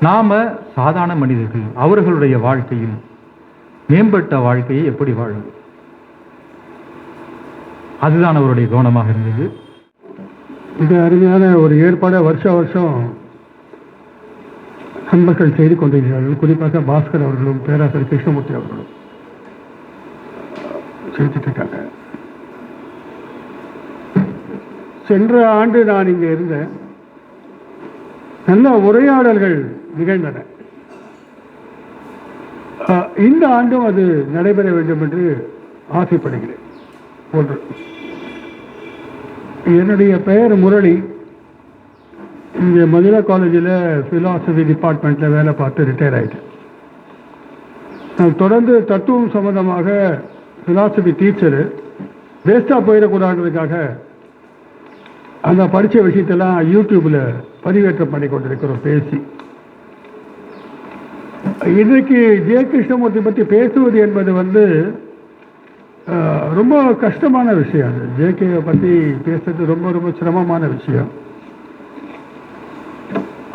நாம சாதாரண மனிதர்கள், அவர்களுடைய வாழ்க்கையில் மேம்பட்ட வாழ்க்கையை எப்படி வாழும், அதுதான் அவருடைய கவனமாக இருந்தது. மிக அருமையான ஒரு ஏற்பாடை வருஷம் நண்பர்கள் செய்து கொண்டிருக்கிறார்கள். குறிப்பாக பாஸ்கர் அவர்களும் பேராசிரியர் கிருஷ்ணமூர்த்தி அவர்களும் செய்துட்டு இருக்காங்க. சென்ற ஆண்டு நான் இங்கே இருந்தேன். நல்ல உரையாடல்கள் நிகழ்ந்தன. இந்த ஆண்டும் அது நடைபெற வேண்டும் என்று ஆசைப்படுகிறேன். ஒன்று, என்னுடைய பெயர் முரளி. இங்கே மதுரா காலேஜில் ஃபிலாசபி டிபார்ட்மெண்ட்டில் வேலை பார்த்து ரிட்டையர் ஆகிட்டேன். நான் தொடர்ந்து தத்துவம் சம்பந்தமாக ஃபிலாசபி டீச்சரு, வேஸ்டாக போயிடக்கூடாதுக்காக அந்த படித்த விஷயத்தெல்லாம் யூடியூப்பில் பதிவேற்றம் பண்ணி கொண்டிருக்கிறோம் பேசி. இன்றைக்கு ஜே கிருஷ்ணமூர்த்தி பற்றி பேசுவது என்பது ரொம்ப கஷ்டமான விஷயம். அது ஜேகேவை பற்றி பேசுறது ரொம்ப ரொம்ப சிரமமான விஷயம்.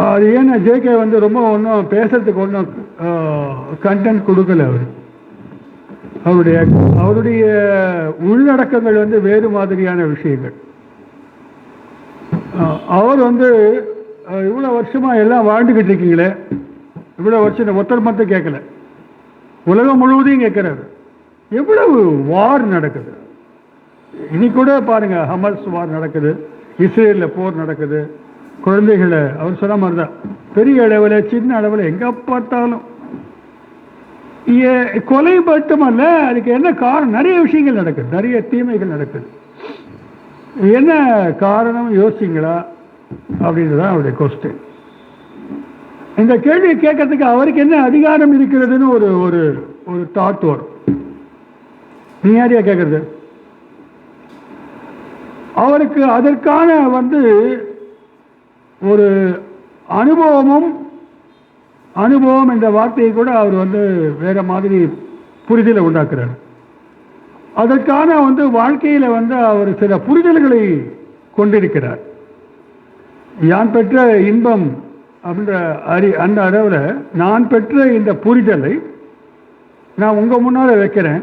அது ஏன்னா ஜேகே ரொம்ப ஒன்றும் பேசுறதுக்கு ஒன்றும் கண்டென்ட் கொடுக்கல. அவருடைய உள்ளடக்கங்கள் வேறு மாதிரியான விஷயங்கள். அவர் இவ்வளோ வருஷமா எல்லாம் வாழ்ந்துக்கிட்டு இருக்கீங்களே, இவ்வளோ வருஷம் ஒருத்தர் மட்டும் கேட்கல, உலகம் முழுவதையும் கேட்கிறாரு. எவ்வளவு வார் நடக்குது. இனி கூட பாருங்க, ஹமாஸ் வார் நடக்குது, இஸ்ரேலில் போர் நடக்குது. குழந்தைகளை அவர் சொன்ன மாதிரி தான் பெரிய அளவில் சின்ன அளவில் எங்கே பார்த்தாலும் கொலை மட்டுமல்ல, அதுக்கு என்ன காரணம்? நிறைய விஷயங்கள் நடக்குது, நிறைய தீமைகள் நடக்குது. என்ன காரணம் யோசிங்களா அப்படின்றதான் அவருடைய கொஸ்டின். இந்த கேள்வியை கேட்கறதுக்கு அவருக்கு என்ன அதிகாரம் இருக்கிறதுன்னு ஒரு ஒரு தாட் வரும். நீ யாரையா கேட்கறது? அவருக்கு அதற்கான ஒரு அனுபவம் என்ற வார்த்தையை கூட அவர் வேற மாதிரி புரிதலை உண்டாக்குறார். அதற்கான வாழ்க்கையில அவர் சில புரிதல்களை கொண்டிருக்கிறார். யான் பெற்ற இன்பம் அப்படின்ற அந்த அளவில் நான் பெற்ற இந்த புரிதலை நான் உங்க முன்னால வைக்கிறேன்.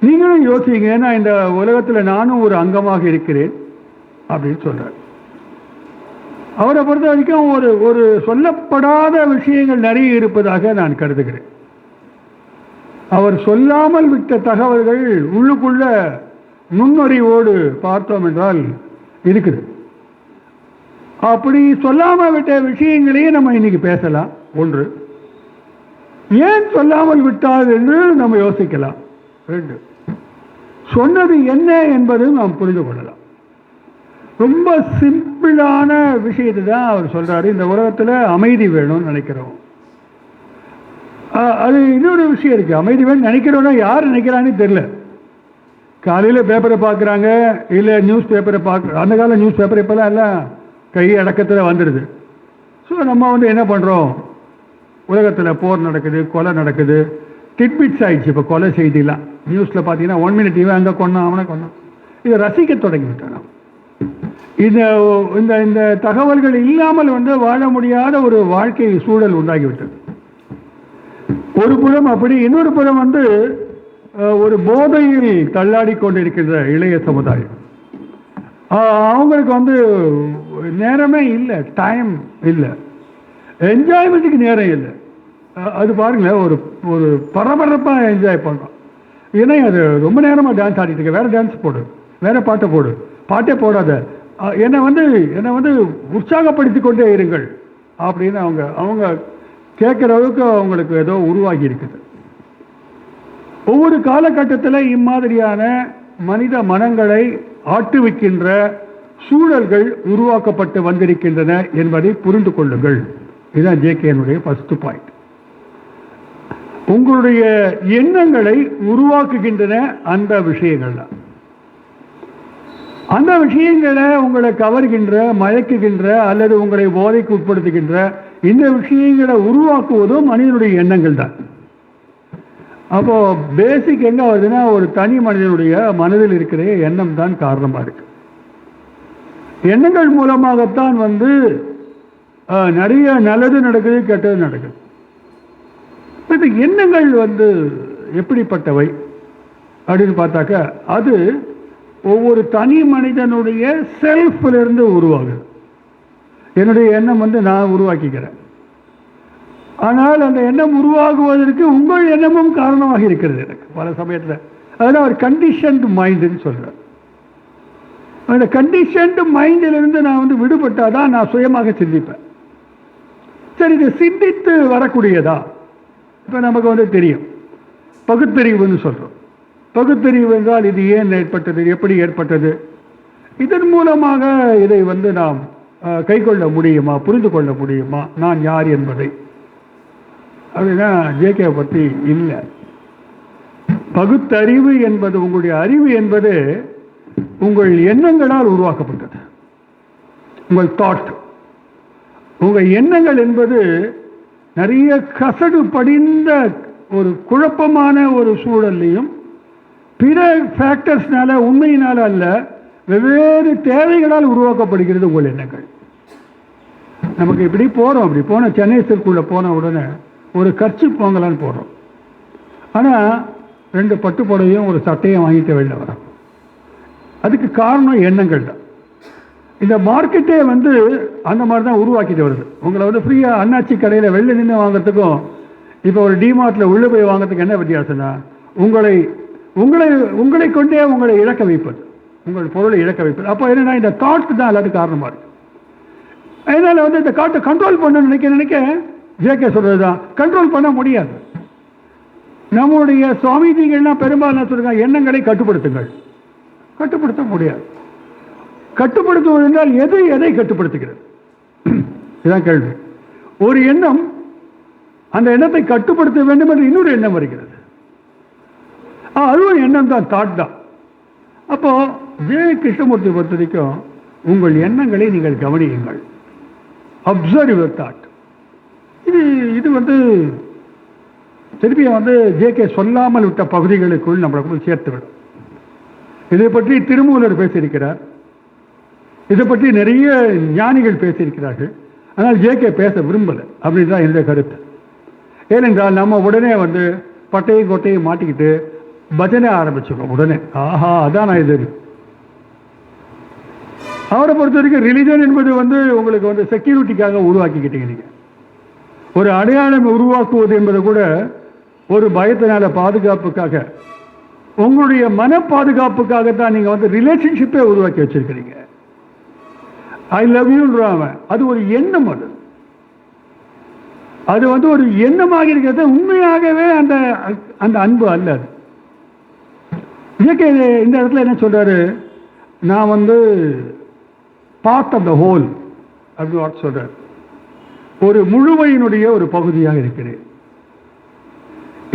நீங்களும் யோசிங்க, ஏன்னா இந்த உலகத்தில் நானும் ஒரு அங்கமாக இருக்கிறேன் அப்படின்னு சொல்றார். அவரை பொறுத்த வரைக்கும் ஒரு சொல்லப்படாத விஷயங்கள் நிறைய இருப்பதாக நான் கருதுகிறேன். அவர் சொல்லாமல் விட்ட தகவல்கள் உள்ளுக்குள்ள நுண்ணறிவோடு பார்த்தோம் என்றால் இருக்குது. அப்படி சொல்லாமல் விட்ட விஷயங்களையே நம்ம இன்னைக்கு பேசலாம். ஒன்று, ஏன் சொல்லாமல் விட்டார் என்று நம்ம யோசிக்கலாம். ரெண்டு, சொன்னது என்ன என்பதும் நாம் புரிந்து கொள்ளலாம். ரொம்ப சிம்பிளான விஷயத்தை தான் அவர் சொல்றாரு. இந்த உலகத்தில் அமைதி வேணும்னு நினைக்கிறோம். அது இன்னொரு விஷயம் இருக்கு. அமைதி வேணும் நினைக்கிறோன்னா யார் நினைக்கிறான்னு தெரியல. காலையில் பேப்பரை பார்க்குறாங்க, இல்லை நியூஸ் பேப்பரை அந்த கால நியூஸ் பேப்பர் இப்போலாம் எல்லாம் கை அடக்கத்தில் வந்துடுது. ஸோ நம்ம என்ன பண்ணுறோம், உலகத்தில் போர் நடக்குது, கொலை நடக்குது, டிட்பிட்ஸ் ஆயிடுச்சு. இப்போ கொலை செய்திலாம் நியூஸில் பார்த்தீங்கன்னா 1 minute இவன் அங்கே கொண்டான், அவனை கொண்டான், இதை ரசிக்க தொடங்கிவிட்டான். இந்த இந்த தகவல்கள் இல்லாமல் வாழ முடியாத ஒரு வாழ்க்கை சூழல் உண்டாகிவிட்டது. ஒரு புறம் அப்படி, இன்னொரு புறம் ஒரு போதையில் தள்ளாடி கொண்டிருக்கின்ற இளைய சமுதாயம். அவங்களுக்கு நேரமே இல்லை, டைம் இல்லை, என்ஜாய்மெண்ட்டுக்கு நேரம் இல்லை. அது பாருங்களேன், ஒரு பரபரப்பாக என்ஜாய் பண்ணுறோம். ஏன்னா அது ரொம்ப நேரமாக டான்ஸ் ஆடிட்டு இருக்க, வேற டான்ஸ் போடு, வேற பாட்டை போடு, பாட்டே போடாத, என்னை உற்சாகப்படுத்தி கொண்டே இருங்கள் அப்படின்னு அவங்க கேட்குற அளவுக்கு அவங்களுக்கு ஏதோ உருவாகி இருக்குது. ஒவ்வொரு காலகட்டத்தில் இம்மாதிரியான மனித மனங்களை ஆட்டுவிக்கின்ற சூழல்கள் உருவாக்கப்பட்டு வந்திருக்கின்றன என்பதை புரிந்து கொள்ளுங்கள். இதுதான் ஜேகேனுடைய ஃபர்ஸ்ட் பாயிண்ட். உங்களுடைய எண்ணங்களை உருவாக்குகின்றன அந்த விஷயங்கள் தான். அந்த விஷயங்களை உங்களை கவர்கின்ற, மயக்குகின்ற அல்லது உங்களை போதைக்கு உட்படுத்துகின்ற இந்த விஷயங்களை உருவாக்குவதும் மனிதனுடைய எண்ணங்கள் தான். அப்போ பேசிக் எங்க வருதுன்னா, ஒரு தனி மனிதனுடைய மனதில் இருக்கிற எண்ணம் தான் காரணமா இருக்கு. எண்ணங்கள் மூலமாகத்தான் நிறைய நல்லது நடக்குது, கெட்டது நடக்குது. இந்த எண்ணங்கள் எப்படிப்பட்டவை அப்படின்னு பார்த்தாக்க, அது ஒவ்வொரு தனி மனிதனுடைய செல்ஃபிலிருந்து உருவாகுது. என்னுடைய எண்ணம் நான் உருவாக்கிக்கிறேன். ஆனால் அந்த எண்ணம் உருவாகுவதற்கு உங்கள் எண்ணமும் காரணமாக இருக்கிறது. எனக்கு பல சமயத்தில் அதெல்லாம் ஒரு கண்டிஷன்டு மைண்டுன்னு சொல்கிறேன். அந்த கண்டிஷன்டு மைண்டிலிருந்து நான் விடுபட்டாதான் நான் சுயமாக சிந்திப்பேன். சரி, இது சிந்தித்து வரக்கூடியதா? இப்போ நமக்கு தெரியும், பகுத்தறிவுன்னு சொல்கிறோம். பகுத்தறிவு என்றால் இது ஏன் ஏற்பட்டது, எப்படி ஏற்பட்டது, இதன் மூலமாக இதை நாம் கைக்கொள்ள முடியுமா, புரிந்து கொள்ள முடியுமா, நான் யார் என்பதை. அப்படின்னா ஜேகே பற்றி இல்லை. பகுத்தறிவு என்பது, உங்களுடைய அறிவு என்பது உங்கள் எண்ணங்களால் உருவாக்கப்பட்டது. உங்கள் தாட், உங்கள் எண்ணங்கள் என்பது நிறைய கசடு படிந்த ஒரு குழப்பமான ஒரு சூழல்லையும் பிற ஃபேக்டர்ஸ்னால, உண்மையினால அல்ல, வெவ்வேறு தேவைகளால் உருவாக்கப்படுகிறது உங்கள் எண்ணங்கள். நமக்கு இப்படி போகிறோம், அப்படி போன சென்னை சிற்குள்ளே போன உடனே ஒரு கர்ச்சிப் வாங்கலான்னு போடுறோம். ஆனால் 2 பட்டு புடவையும் ஒரு சட்டையும் வாங்கிட்டு வெளில வரோம். அதுக்கு காரணம் எண்ணங்கள் தான். இந்த மார்க்கெட்டே அந்த மாதிரி தான் உருவாக்கிட்டு வருது. உங்களை ஃப்ரீயாக அண்ணாச்சி கடையில் வெளில நின்று வாங்கிறதுக்கும் இப்போ ஒரு டிமார்ட்டில் உள்ளே போய் வாங்கிறதுக்கு என்ன வித்தியாசம்னா, உங்களை கொண்டே உங்களை இழக்க வைப்பது, உங்கள் பொருளை இழக்க வைப்பது. அப்போ என்னன்னா, இந்த தாட் தான் எல்லாத்துக்கும் காரணமாக இருக்கு. அதனால் இந்த தாட்டை கண்ட்ரோல் பண்ண நினைக்க ஜேகே சொல்றது தான், கண்ட்ரோல் பண்ண முடியாது. நம்முடைய சுவாமிஜிகள்லாம் பெரும்பாலும் சொல்லுங்க, எண்ணங்களை கட்டுப்படுத்துங்கள். கட்டுப்படுத்த முடியாது. கட்டுப்படுத்துவது என்றால் எதை கட்டுப்படுத்துகிறது? இதுதான் கேள்வி. ஒரு எண்ணம் அந்த எண்ணத்தை கட்டுப்படுத்த வேண்டும் என்று இன்னொரு எண்ணம் வருகிறது. அதுவும் எண்ணம் தான், தாட் தான். அப்போ ஜே கிருஷ்ணமூர்த்தி பொறுத்த வரைக்கும் உங்கள் எண்ணங்களை நீங்கள் கவனியுங்கள், அப்சர்வ் யுவர் தாட். இது திருப்பியும் ஜேகே சொல்லாமல் விட்ட பகுதிகளுக்குள் நம்மளுக்குள் சேர்த்துவிடும். இதை பற்றி திருமூலர் பேசியிருக்கிறார், இதை பற்றி நிறைய ஞானிகள் பேசியிருக்கிறார்கள். ஆனால் ஜேகே பேச விரும்பலை அப்படின்னு தான் என்னுடைய கருத்து. ஏனென்றால் நம்ம உடனே பட்டையும் கொட்டையும் மாட்டிக்கிட்டு பஜனை ஆரம்பிச்சிடும் உடனே. ஆஹா, அதான் நான் இது. அவரை பொறுத்த வரைக்கும் ரிலிஜன் என்பது உங்களுக்கு செக்யூரிட்டிக்காக உருவாக்கிக்கிட்டீங்க. நீங்க ஒரு அடையாளம் உருவாக்குவது என்பது கூட ஒரு பயத்தினால பாதுகாப்புக்காக, உங்களுடைய மன பாதுகாப்புக்காக தான் நீங்க ரிலேஷன்ஷிப்பே உருவாக்கி வச்சிருக்கிறீங்க. ஐ லவ் யூன்றாம அது ஒரு எண்ணம். அது ஒரு எண்ணமாக இருக்கிறது, உண்மையாகவே அந்த அந்த அன்பு அல்ல. அது இந்த இடத்துல என்ன சொல்றாரு, நான் பார்ட் ஆஃப் த ஹோல் அப்படின்னு சொல்றாரு. ஒரு முழுமையினுடைய ஒரு பகுதியாக இருக்கிறேன்.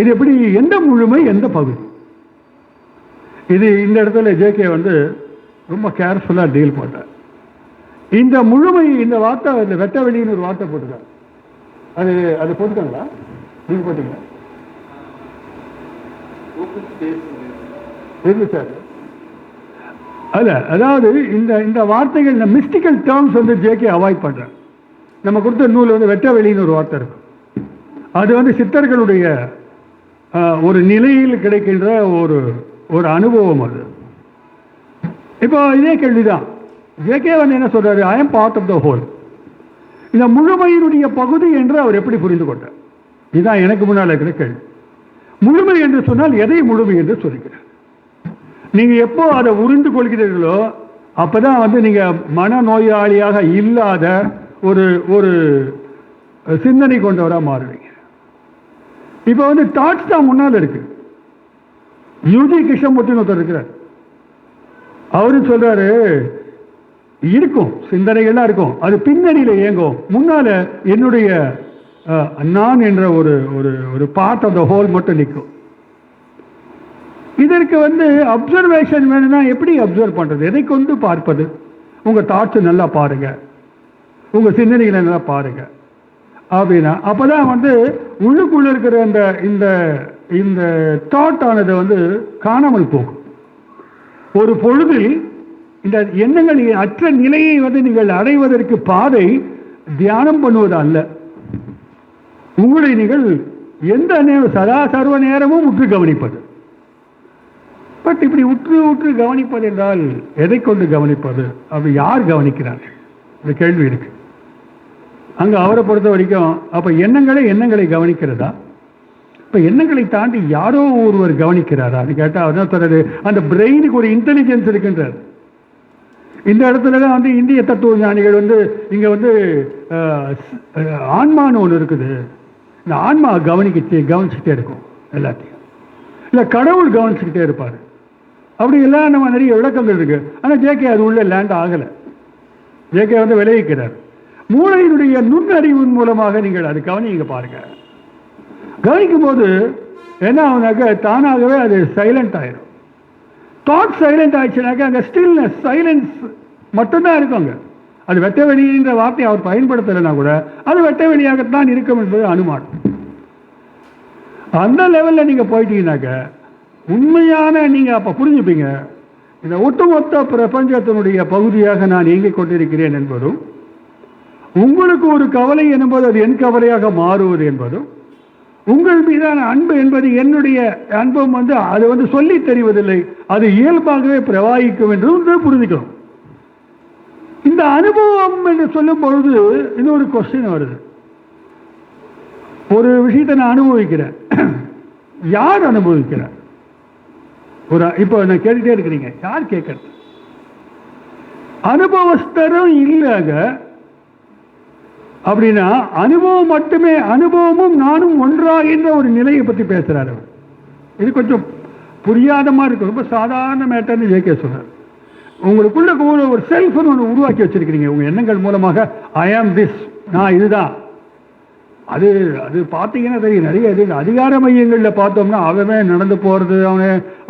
இது எப்படி, எந்த முழுமை எந்த பகுதி? இது இந்த இடத்துல ஜேகே ரொம்ப கேர்ஃபுல்லா டீல் பண்றார். இந்த முழுமை, இந்த வார்த்தை, இந்த வெட்ட வெளின்னு ஒரு வார்த்தை போட்டுருக்காரு. அது போட்டுக்காங்களா, நீங்க போட்டீங்களா? சார் அல்ல, அதாவது இந்த வார்த்தைகள், இந்த மிஸ்டிக்கல் டேர்ம்ஸ் ஜேகே அவாய்ட் பண்ற. நம்ம கொடுத்த நூல் வெட்ட வெளின்னு ஒரு வார்த்தை இருக்கு. அது சித்தர்களுடைய ஒரு நிலையில் கிடைக்கின்ற ஒரு அனுபவம். அது இப்போ இதே கேள்விதான். ஜேகே என்ன சொல்றாரு, I am part of the whole. இந்த முழுமையினுடைய பகுதி என்று அவர் எப்படி புரிந்து கொண்டார்? இதுதான் எனக்கு முன்னால் இருக்கிற கேள்வி. முழுமை என்று சொன்னால் எதை முழுமை என்று சொல்லுகிறார்? நீங்க எப்போ அதை உறிந்து கொள்கிறீர்களோ அப்பதான் நீங்க மனநோயாளியாக இல்லாத ஒரு சிந்தனை கொண்டவரா மாறுவீங்க. இப்ப தாட்ஸ் தான் முன்னால் இருக்கு. யூஜி கிருஷ்ணமூர்த்தி ஒருத்தர் இருக்கிறார். அவரு சொல்றாரு, இருக்கும் சிந்தனைகள்லாம் இருக்கும், அது பின்னணியில இயங்கும், முன்னால என்னுடைய நான் என்ற ஒரு பார்ட் ஆஃப் த ஹோல் மட்டும் நிற்கும். இதற்கு அப்சர்வேஷன் வேணும்னா எப்படி அப்சர்வ் பண்றது? எதை கொண்டு பார்ப்பது? உங்க தாட்ஸ் நல்லா பாருங்க, உங்க சிந்தனைகளை நல்லா பாருங்க அப்படின்னா அப்பதான் உள்ளுக்குள்ள இருக்கிற இந்த தாட் ஆனது காணாமல் போகும். ஒரு பொழுதில் இந்த எண்ணங்கள் அற்ற நிலையை நீங்கள் அடைவதற்கு பாதை தியானம் பண்ணுவது அல்ல. உங்களை நீங்கள் எந்த சதா சர்வ நேரமும் உற்று கவனிப்பது. பட் இப்படி உற்று கவனிப்பது என்றால் எதை கொண்டு கவனிப்பது? அப்படி யார் கவனிக்கிறார்கள்? இந்த கேள்வி இருக்கு. அங்க அவரை பொறுத்த வரைக்கும் அப்ப எண்ணங்களை கவனிக்கிறதா? இப்ப எண்ணங்களை தாண்டி யாரோ ஒருவர் கவனிக்கிறாரா கேட்டா அவர் என்ன சொல்றது, அந்த பிரெயினுக்கு ஒரு இன்டெலிஜென்ஸ் இருக்கின்றார். இந்த இடத்துலதான் இந்திய தத்துவ ஞானிகள் இங்க ஆன்மான்னு ஒன்று இருக்குது. இந்த ஆன்மா கவனிச்சுட்டே இருக்கும் எல்லாத்தையும். இல்ல கடவுள் கவனிச்சுக்கிட்டே இருப்பாரு. அப்படி எல்லாம் நம்ம நிறைய விளக்கங்கள் இருக்கு. ஆனா ஜேகே அது உள்ள லேண்ட் ஆகல. ஜேகே விளைவிக்கிறார். மூளையினுடைய நுண்ணறிவின் மூலமாக நீங்கள் அது கவனிங்க பாருங்க. கவனிக்கும் போது என்ன ஆகுனாக்க தானாகவே அது சைலண்ட் ஆயிடும். தாட் சைலண்ட் ஆயிடுச்சுனாக்க அங்க ஸ்டில்னஸ், சைலன்ஸ் மட்டும்தான் இருக்குங்க. அது வெட்ட வெளின்ற வார்த்தையை அவர் பயன்படுத்தலைன்னா கூட அது வெட்ட வெளியாகத்தான் இருக்கும் என்பது அனுமானம். அந்த லெவல்ல நீங்க போயிட்டீங்கன்னாக்க உண்மையான நீங்க அப்ப புரிஞ்சுப்பீங்க, இந்த ஒட்டுமொத்த பிரபஞ்சத்தினுடைய பகுதியாக நான் இயங்கிக் கொண்டிருக்கிறேன் என்பதும், உங்களுக்கு ஒரு கவலை என்பது அது என் கவலையாக மாறுவது என்பதும், உங்கள் மீதான அன்பு என்பது என்னுடைய அன்பும் அது சொல்லி தெரிவதில்லை, அது இயல்பாகவே பிரவாகிக்கும் என்று புரிஞ்சுக்கணும். இந்த அனுபவம் என்று சொல்லும் பொழுது இன்னொரு கொஸ்டின் வருது. ஒரு விஷயத்தை நான் அனுபவிக்கிறேன், யார் அனுபவிக்கிறார்? இப்போ நான் கேட்டுட்டே இருக்கிறீங்க, யார் கேட்கறது? அனுபவஸ்தரும் இல்லைங்க. அப்படின்னா அனுபவம் மட்டுமே, அனுபவமும் நானும் ஒன்றாகின்ற ஒரு நிலையை பற்றி பேசுறாரு. இது கொஞ்சம் புரியாத மாதிரி இருக்கும். ரொம்ப சாதாரண மேட்டர்னு ஜேகே சொல்றாரு. உங்களுக்குள்ள ஒரு செல்ஃப்னு ஒன்று உருவாக்கி வச்சிருக்கிறீங்க உங்க எண்ணங்கள் மூலமாக. ஐ ஆம் திஸ், நான் இதுதான். அது அது பார்த்தீங்கன்னா தெரியும். நிறைய இது அதிகார மையங்களில் பார்த்தோம்னா அவன் நடந்து போகிறது,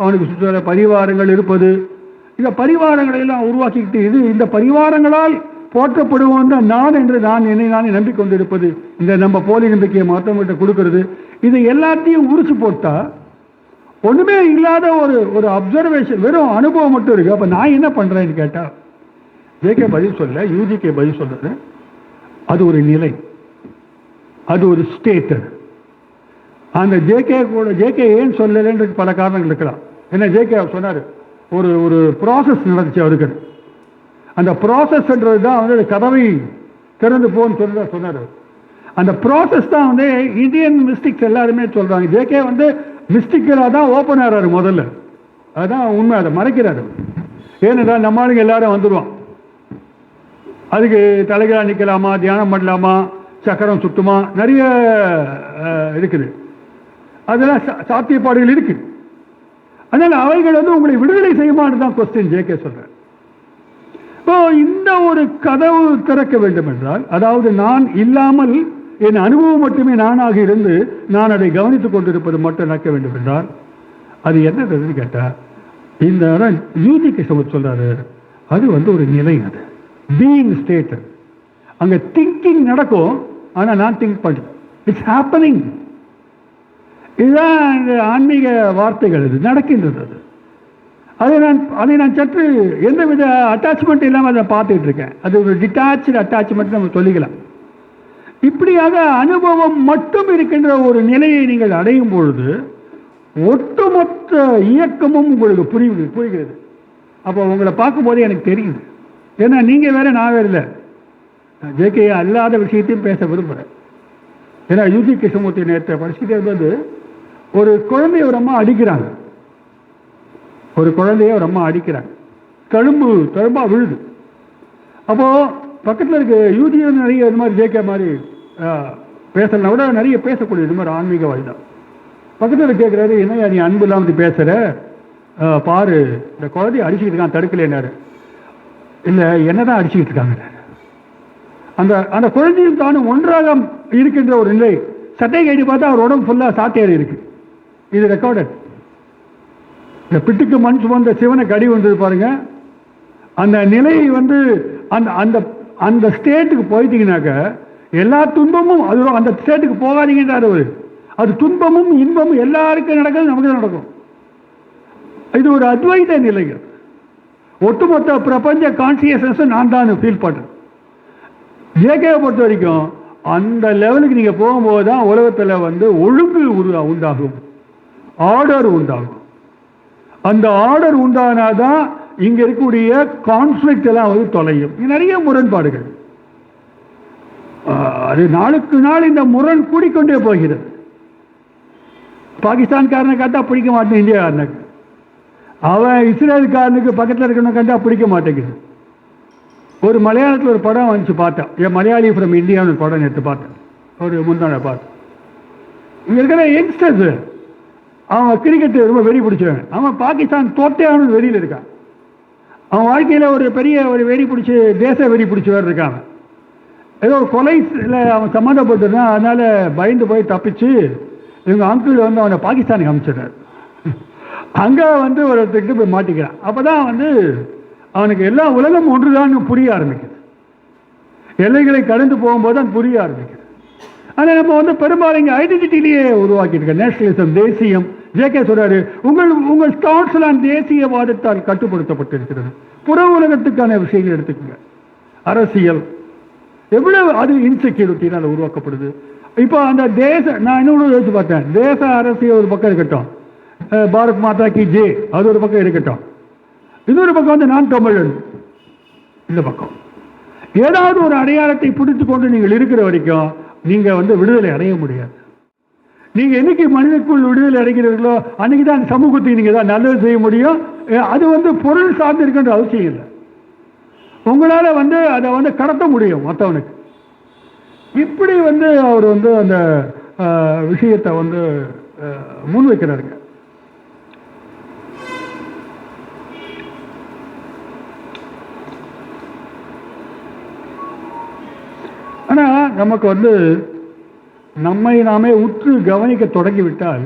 அவனுக்கு சுற்ற பரிவாரங்கள் இருப்பது, இந்த பரிவாரங்களை எல்லாம் உருவாக்கிக்கிட்டு இந்த பரிவாரங்களால் போற்றப்படுவோம் தான் நான் என்று என்னை நானே நம்பிக்கொண்டிருப்பது, இந்த நம்ம போலி நம்பிக்கையை மற்றவங்கள்ட்ட கொடுக்கறது, இது எல்லாத்தையும் உரிச்சு போட்டால் ஒன்றுமே இல்லாத ஒரு அப்சர்வேஷன், வெறும் அனுபவம் மட்டும் இருக்குது. அப்போ நான் என்ன பண்ணுறேன்னு கேட்டால் ஜேகே பதில் சொல்ல, யூஜிகே பதில் சொல்றது, அது ஒரு நிலை, அது ஒரு ஸ்டேட். அந்த ஜேகே ஏன் சொல்லலைன்றது பல காரணங்கள் இருக்கலாம். ஏன்னா ஜேகே சொன்னார், ஒரு ப்ராசஸ் நடந்துச்சு அவருக்கு. அந்த ப்ராசஸ்ன்றது தான் வந்து கதவை திறந்து போன்னு சொன்னார். அந்த ப்ராசஸ் தான் வந்து இந்தியன் மிஸ்டிக்ஸ் எல்லாருமே சொல்றாங்க. ஜேகே வந்து மிஸ்டிக்கலாக தான் ஓப்பன் ஆகிறாரு முதல்ல. அதுதான் உண்மை, அதை மறைக்கிறாரு. ஏன்னா நம்ம ஆளுங்க எல்லாரும் வந்துடுவான், அதுக்கு தலைகளாக நிற்கலாமா, தியானம் பண்ணலாமா, சக்கரம் சுத்துமா, நிறைய இருக்குது. அதெல்லாம் சாத்தியப்பாடுகள் இருக்கு. அதனால் அவைகள் வந்து உங்களை விடுதலை செய்யுமான்னு தான் கொஸ்டின் ஜேகே சொல்றேன். இப்போ இந்த ஒரு கதவு திறக்க வேண்டும் என்றால், அதாவது நான் இல்லாமல் என் அனுபவம் மட்டுமே நானாக இருந்து நான் அதை கவனித்துக் கொண்டிருப்பது மட்டும் நடக்க வேண்டும் என்றால் அது என்னதுன்னு கேட்டால், இந்த யூஜிகே சொல்றாரு, அது வந்து ஒரு நிலை, அது பீயிங் ஸ்டேட். அங்கே திங்கிங் நடக்கும், ஆனால் நான் திங்க் பண்ணுறேன், இட்ஸ் ஹேப்பனிங். இதுதான் இந்த ஆன்மீக வார்த்தைகள், இது நடக்கின்றது. அதை நான் சற்று எந்தவித அட்டாச்மெண்ட் இல்லாமல் அதை பார்த்துட்டு இருக்கேன். அது ஒரு டிட்டாச்சு அட்டாச்மெண்ட் நம்ம சொல்லிக்கலாம். இப்படியாக அனுபவம் மட்டும் இருக்கின்ற ஒரு நிலையை நீங்கள் அடையும் பொழுது ஒட்டுமொத்த இயக்கமும் உங்களுக்கு புரிகிறது. அப்போ உங்களை பார்க்கும்போது எனக்கு தெரியுது. ஏன்னா நீங்கள் வேற, நான் வேற இல்லை. ஜேகே அல்லாத விஷயத்தையும் பேச விரும்புகிறேன். ஏன்னா யூஜி கிருஷ்ணமூர்த்தி நேற்று படிச்சுட்டே இருந்தது, ஒரு குழந்தைய ஒரு அம்மா அடிக்கிறாங்க, ஒரு குழந்தைய ஒரு அம்மா அடிக்கிறாங்க, தழும்பா விழுது. அப்போது பக்கத்தில் இருக்க யூஜியும் நிறைய இது மாதிரி ஜேகே மாதிரி பேசலாம் விட நிறைய பேசக்கூடிய இது மாதிரி ஆன்மீகவாதி தான். பக்கத்தில் கேட்குறாரு, என்னையா நீ அன்பு இல்லாமல் பேசுகிற, பாரு இந்த குழந்தைய அடிச்சுக்கிட்டு இருக்கான், தடுக்கலைன்னாரு. இல்லை, என்னதான் அடிச்சுக்கிட்டு இருக்காங்க. அந்த குழந்தையும் தானும் ஒன்றாக இருக்கின்ற ஒரு நிலை. சட்டை கைடி பார்த்தா அவர் உடம்பு ஃபுல்லாக சாட்டையாரி இருக்கு. இது ரெக்கார்டட். இந்த பிட்டுக்கு மண் சுமந்த சிவனை கடி வந்தது பாருங்க. அந்த நிலையை வந்து அந்த ஸ்டேட்டுக்கு போயிட்டீங்கன்னாக்க எல்லா துன்பமும், அது அந்த ஸ்டேட்டுக்கு போகாதீங்கன்றார் அவர். அது துன்பமும் இன்பமும் எல்லாருக்கும் நடக்கிறது, நமக்கு தான் நடக்கும். இது ஒரு அத்வைத நிலைகள். ஒட்டுமொத்த பிரபஞ்ச கான்சியஸ்னஸ் நான் தான் ஃபீல் பண்ணுறேன். ஜேகேவை பொறுத்த வரைக்கும் அந்த லெவலுக்கு நீங்கள் போகும்போது தான் உலகத்தில் வந்து ஒழுங்கு உண்டாகும், ஆர்டர் உண்டாகும். அந்த ஆர்டர் உண்டானாதான் இங்கே இருக்கக்கூடிய கான்ஃப்ளிக்ட் எல்லாம் வந்து தொலையும். நிறைய முரண்பாடுகள், அது நாளுக்கு நாள் இந்த முரண் கூடிக்கொண்டே போகிறது. பாகிஸ்தான்காரனை கண்டா பிடிக்க மாட்டேன், இந்தியாக்காரனுக்கு. அவன் இஸ்ரேல்காரனுக்கு பக்கத்தில் இருக்கணும் கண்டா பிடிக்க மாட்டேங்குது. ஒரு மலையாளத்தில் ஒரு படம் வந்துச்சு, பார்த்தேன். என் மலையாளி ஃப்ரம் இந்தியான்னு ஒரு படம் எடுத்து பார்த்தேன், ஒரு முந்தான பார்த்தேன். இங்கே இருக்கிற யங்ஸ்டர்ஸ் அவன் கிரிக்கெட்டு ரொம்ப வெறி பிடிச்சவன். அவன் பாகிஸ்தான் தோட்டையான வெறியில் இருக்கான். அவன் வாழ்க்கையில் ஒரு பெரிய வெறி பிடிச்சி, தேச வெறி பிடிச்சவர் இருக்காங்க. ஏதோ ஒரு கொலையில் அவன் சம்மந்தப்பட்டிருந்தான். அதனால் பயந்து போய் தப்பிச்சு இவங்க அங்கிள் வந்து அவனை பாகிஸ்தானுக்கு அனுப்பிச்சிடுறாரு. அங்கே வந்து ஒருத்தருக்கு போய் மாட்டிக்கிறான். அப்போ தான் வந்து அவனுக்கு எல்லா உலகம் ஒன்றுதான் புரிய ஆரம்பிக்குது. எல்லைகளை கடந்து போகும்போது தான் புரிய ஆரம்பிக்குது. ஆனால் நம்ம வந்து பெரும்பாலும் இங்கே ஐடென்டிட்டிலேயே உருவாக்கியிருக்க நேஷனலிசம், தேசியம். ஜேகே சொல்றாரு, உங்கள் ஸ்டாட்ஸ்லாம் தேசியவாதத்தால் கட்டுப்படுத்தப்பட்டிருக்கிறது. புற உலகத்துக்கான விஷயங்கள் எடுத்துக்கோங்க. அரசியல் எவ்வளவு அது இன்செக்யூரிட்டினால் உருவாக்கப்படுது. இப்போ அந்த நான் இன்னொன்று யோசிச்சு பார்த்தேன். தேச அரசியல் ஒரு பக்கம் இருக்கட்டும், பாரத் மாதா கி ஜே அது ஒரு பக்கம் இருக்கட்டும், இன்னொரு பக்கம் வந்து நான் தமிழன். இந்த பக்கம் ஏதாவது ஒரு அடையாளத்தை பிடித்து கொண்டு நீங்கள் இருக்கிற வரைக்கும் நீங்க வந்து விடுதலை அடைய முடியாது. நீங்க என்னைக்கு மனிதனுக்குள் விடுதலை அடைகிறீர்களோ அன்னைக்கு தான் சமூகத்துக்கு நீங்க தான் நல்லது செய்ய முடியும். அது வந்து பொருள் சார்ந்து இருக்கின்ற அவசியம் இல்லை. உங்களால வந்து அதை வந்து கடத்த முடியும் மற்றவனுக்கு. இப்படி வந்து அவர் வந்து அந்த விஷயத்தை வந்து முன்வைக்கிறாருங்க. ஆனால் நமக்கு வந்து நம்மை நாமே உற்று கவனிக்க தொடங்கிவிட்டால்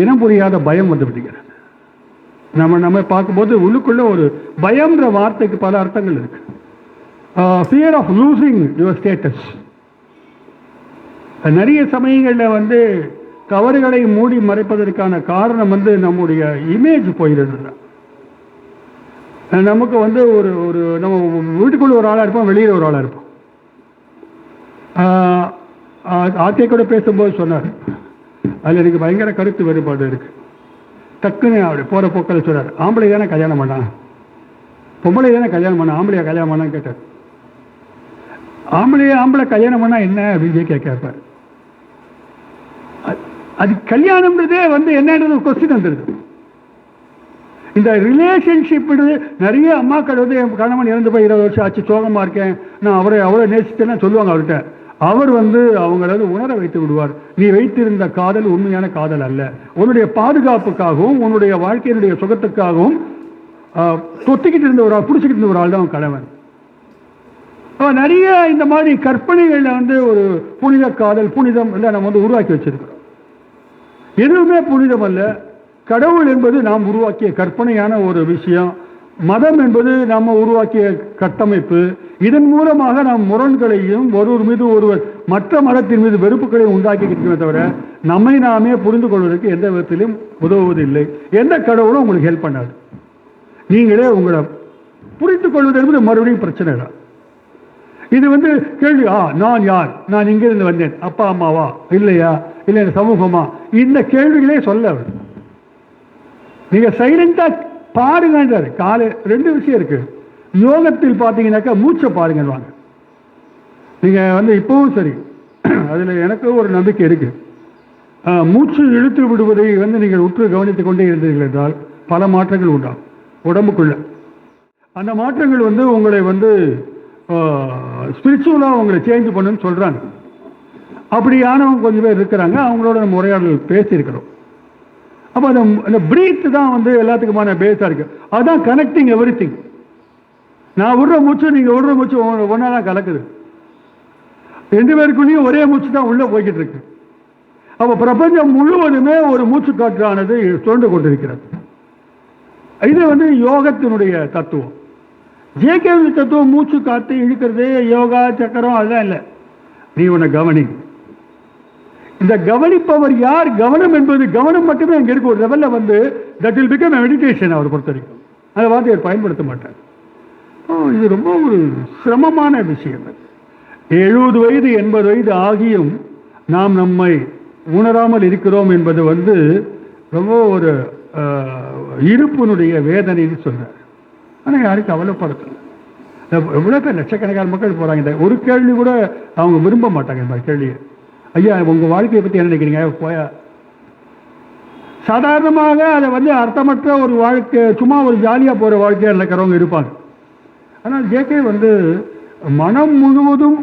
இனம் புரியாத பயம் வந்து விடுகிறது. நம்ம பார்க்கும்போது உள்ளுக்குள்ள ஒரு பயம்ன்ற வார்த்தைக்கு பல அர்த்தங்கள் இருக்கு. Fear of losing your status. நிறைய சமயங்களில் வந்து தவறுகளை மூடி மறைப்பதற்கான காரணம் வந்து நம்முடைய இமேஜ் போயிடுறது. நமக்கு வந்து ஒரு ஒரு நம்ம வீட்டுக்குள்ள ஒரு ஆளாக இருப்போம், வெளியில் ஒரு ஆளாக இருப்போம். ஆத்திய கூட பேசும்போது சொன்னார், அதில் எனக்கு பயங்கர கருத்து வேறுபாடு இருக்கு. டக்குன்னு அப்படி போகிற போக்கில் சொன்னார், ஆம்பளை தானே கல்யாணம் பண்ணான், பொம்பளை தானே கல்யாணம் பண்ணான், ஆம்பளையா கல்யாணம் பண்ணான்னு கேட்டார். ஆம்பளை கல்யாணம் பண்ணா என்ன அப்படின்னு கேட்பார். அது கல்யாணம்ன்றதே வந்து என்னன்றது கொஸ்டின் வந்துடுது. இந்த ரிலேஷன்ஷிப் நிறைய அம்மாக்கள் வந்து என் கணவன் இறந்து போய் 20 வருஷம் ஆச்சு, சோகமாக இருக்கேன், நான் அவரை நேசித்தேன்னு சொல்லுவாங்க அவர்கிட்ட. அவர் வந்து அவங்களது உணர வைத்து விடுவார், நீ வைத்திருந்த காதல் உண்மையான காதல் அல்ல, உன்னுடைய பாதுகாப்புக்காகவும் உன்னுடைய வாழ்க்கையினுடைய சுகத்துக்காகவும் தொத்திக்கிட்டு இருந்த ஒரு ஆள், பிடிச்சிக்கிட்டு இருந்த ஒரு ஆள் தான் கணவன். நிறைய இந்த மாதிரி கற்பனைகளில் வந்து ஒரு புனித காதல், புனிதம் இல்லை நம்ம வந்து உருவாக்கி வச்சிருக்கிறோம். எதுவுமே புனிதம் அல்ல. கடவுள் என்பது நாம் உருவாக்கிய கற்பனையான ஒரு விஷயம். மதம் என்பது நாம் உருவாக்கிய கட்டமைப்பு. இதன் மூலமாக நாம் முரண்களையும் ஒருவர் மீது ஒருவர் மற்ற மதத்தின் மீது வெறுப்புகளையும் உண்டாக்கிக்கிறோமே தவிர நம்மை நாமே புரிந்து கொள்வதற்கு எந்த விதத்திலும் உதவுவதில்லை. எந்த கடவுளும் உங்களுக்கு ஹெல்ப் பண்ணாது. நீங்களே உங்களை புரிந்து கொள்வது என்பது மறுபடியும் பிரச்சனை தான். இது வந்து கேள்வி, நான் யார், நான் இங்கிருந்து வந்தேன், அப்பா அம்மாவா இல்லையா, இல்லை சமூகமா, இந்த கேள்விகளே சொல்ல நீங்க சைலண்டா பாருங்கன்றாரு. காலை 2 விஷயம் இருக்கு. யோகத்தில் பார்த்தீங்கன்னாக்கா மூச்சை பாருங்கன்னு. நீங்க வந்து இப்பவும் சரி, அதுல எனக்கு ஒரு நம்பிக்கை இருக்கு. மூச்சு இழுத்து விடுவதை வந்து நீங்கள் உற்று கவனித்துக் கொண்டே இருந்தீர்கள் என்றால் பல மாற்றங்கள் உண்டாகும் உடம்புக்குள்ள. அந்த மாற்றங்கள் வந்து உங்களை வந்து ஸ்பிரிச்சுவலாக உங்களை சேஞ்ச் பண்ணுன்னு சொல்றாங்க. அப்படியானவங்க கொஞ்சம் பேர் இருக்கிறாங்க, அவங்களோட நம்ம உரையாடல் பேசியிருக்கிறோம். அப்போ அந்த பிரீத் தான் வந்து எல்லாத்துக்குமான பேஸாக இருக்கு. அதுதான் கனெக்டிங் எவ்ரி திங். நான் விடுற மூச்சு நீங்கள் விடுற மூச்சு ஒன்றா தான் கலக்குது. 2 பேருக்குள்ளேயும் ஒரே மூச்சு தான் உள்ளே போய்கிட்டு இருக்கு. அப்போ பிரபஞ்சம் முழுவதுமே ஒரு மூச்சு காற்றானது சுரண்டு கொண்டிருக்கிறது. இது வந்து யோகத்தினுடைய தத்துவம். ஜேகேவி தத்துவம் மூச்சு காத்து இழுக்கிறது, யோகா சக்கரம் அதெல்லாம் இல்லை. நீ உன்னை கவனி. இந்த கவனிப்பவர் யார், கவனம் என்பது கவனம் மட்டுமே அங்கே இருக்க ஒரு லெவலில் வந்து தட் வில் பிகம் மெடிடேஷன். அவர் பொறுத்த வரைக்கும் அந்த வார்த்தையை பயன்படுத்த மாட்டார். இது ரொம்ப ஒரு சிரமமான விஷயம். 70 வயது 80 வயது ஆகியும் நாம் நம்மை உணராமல் இருக்கிறோம் என்பது வந்து ரொம்ப ஒரு இருப்பினுடைய வேதனைன்னு சொன்னார். ஆனால் யாருக்கு கவலைப்படுத்தல. எவ்வளோ பேர் லட்சக்கணக்கான மக்கள் போகிறாங்க. இந்த ஒரு கேள்வி கூட அவங்க விரும்ப மாட்டாங்க. இந்த கேள்வியை, ஐயா உங்கள் வாழ்க்கையை பற்றி என்ன நினைக்கிறீங்க, போயா. சாதாரணமாக அதை வந்து அர்த்தமற்ற ஒரு வாழ்க்கை, சும்மா ஒரு ஜாலியாக போகிற வாழ்க்கையாக நினைக்கிறவங்க இருப்பாங்க. ஆனால் ஜேகே வந்து மனம் முழுவதும்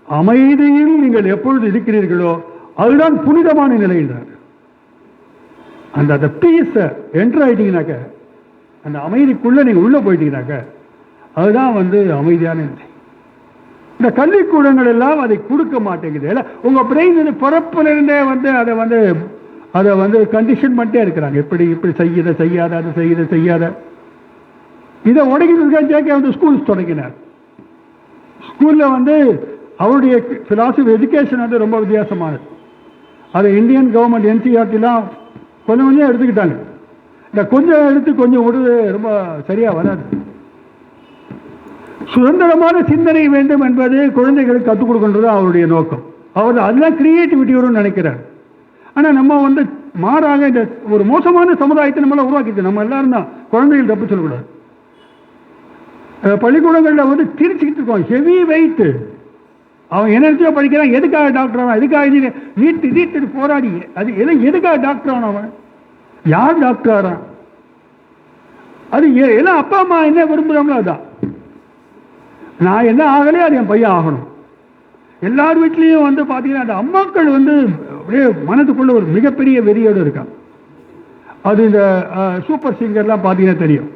அமைதியில் நீங்கள் எப்பொழுது இருக்கிறீர்களோ அதுதான் புனிதமான நிலைன்றார். அந்த பீஸை என்டர் ஆகிட்டீங்கனாக்க, அந்த அமைதிக்குள்ளே நீங்கள் உள்ளே போயிட்டீங்கனாக்க அதுதான் வந்து அமைதியான நிலை. இந்த கல்விக்கூடங்கள் எல்லாம் அதை கொடுக்க மாட்டேங்குது. இல்லை உங்கள் பிரெயின் வந்து பிறப்பிலிருந்தே வந்து அதை வந்து கண்டிஷன் பண்ணிட்டே இருக்கிறாங்க. இப்படி செய்யத செய்யாத, அதை செய்யத செய்யாத. இதை உடைக்கிறதுக்காக ஜேகே வந்து ஸ்கூல்ஸ் தொடங்கினார். ஸ்கூலில் வந்து அவருடைய ஃபிலாசபி எஜுகேஷன் வந்து ரொம்ப வித்தியாசமானது. அதை இந்தியன் கவர்மெண்ட் என்சிஆர்டிலாம் கொஞ்சம் கொஞ்சம் எடுத்துக்கிட்டாங்க. இந்த கொஞ்சம் எடுத்து கொஞ்சம் விடுது ரொம்ப சரியாக வராது. சுதந்திரமான சிந்தனை வேண்டும் என்பது குழந்தைகளுக்கு கற்றுக் கொடுக்கின்றது அவருடைய நோக்கம். அவர் அதுதான் கிரியேட்டிவிட்டி வரும்னு நினைக்கிறார். ஆனால் நம்ம வந்து மாறாக இந்த ஒரு மோசமான சமுதாயத்தை நம்மளால் உருவாக்கிட்டு நம்ம எல்லாரும் தான் குழந்தைகள் தப்பு சொல்லக்கூடாது. பள்ளிக்கூடங்களில் வந்து திரிச்சுக்கிட்டு இருக்கோம். Heavy weight. அவன் எனர்ஜியாக படிக்கிறான். எதுக்காக டாக்டர் ஆனான், எதுக்காக நீட்டு போராடி அது எதுக்காக டாக்டர் ஆனவன், யார் டாக்டர் ஆறான், அது எல்லாம் அப்பா அம்மா என்ன விரும்புகிறாங்களோ அதுதான். நான் என்ன ஆகலையே அது என் பையன் ஆகணும். எல்லார் வீட்லேயும் வந்து பார்த்தீங்கன்னா அந்த அம்மாக்கள் வந்து அப்படியே மனதுக்குள்ள ஒரு மிகப்பெரிய வெறியோடு இருக்காங்க. அது இந்த சூப்பர் சிங்கர்லாம் பார்த்தீங்கன்னா தெரியும்.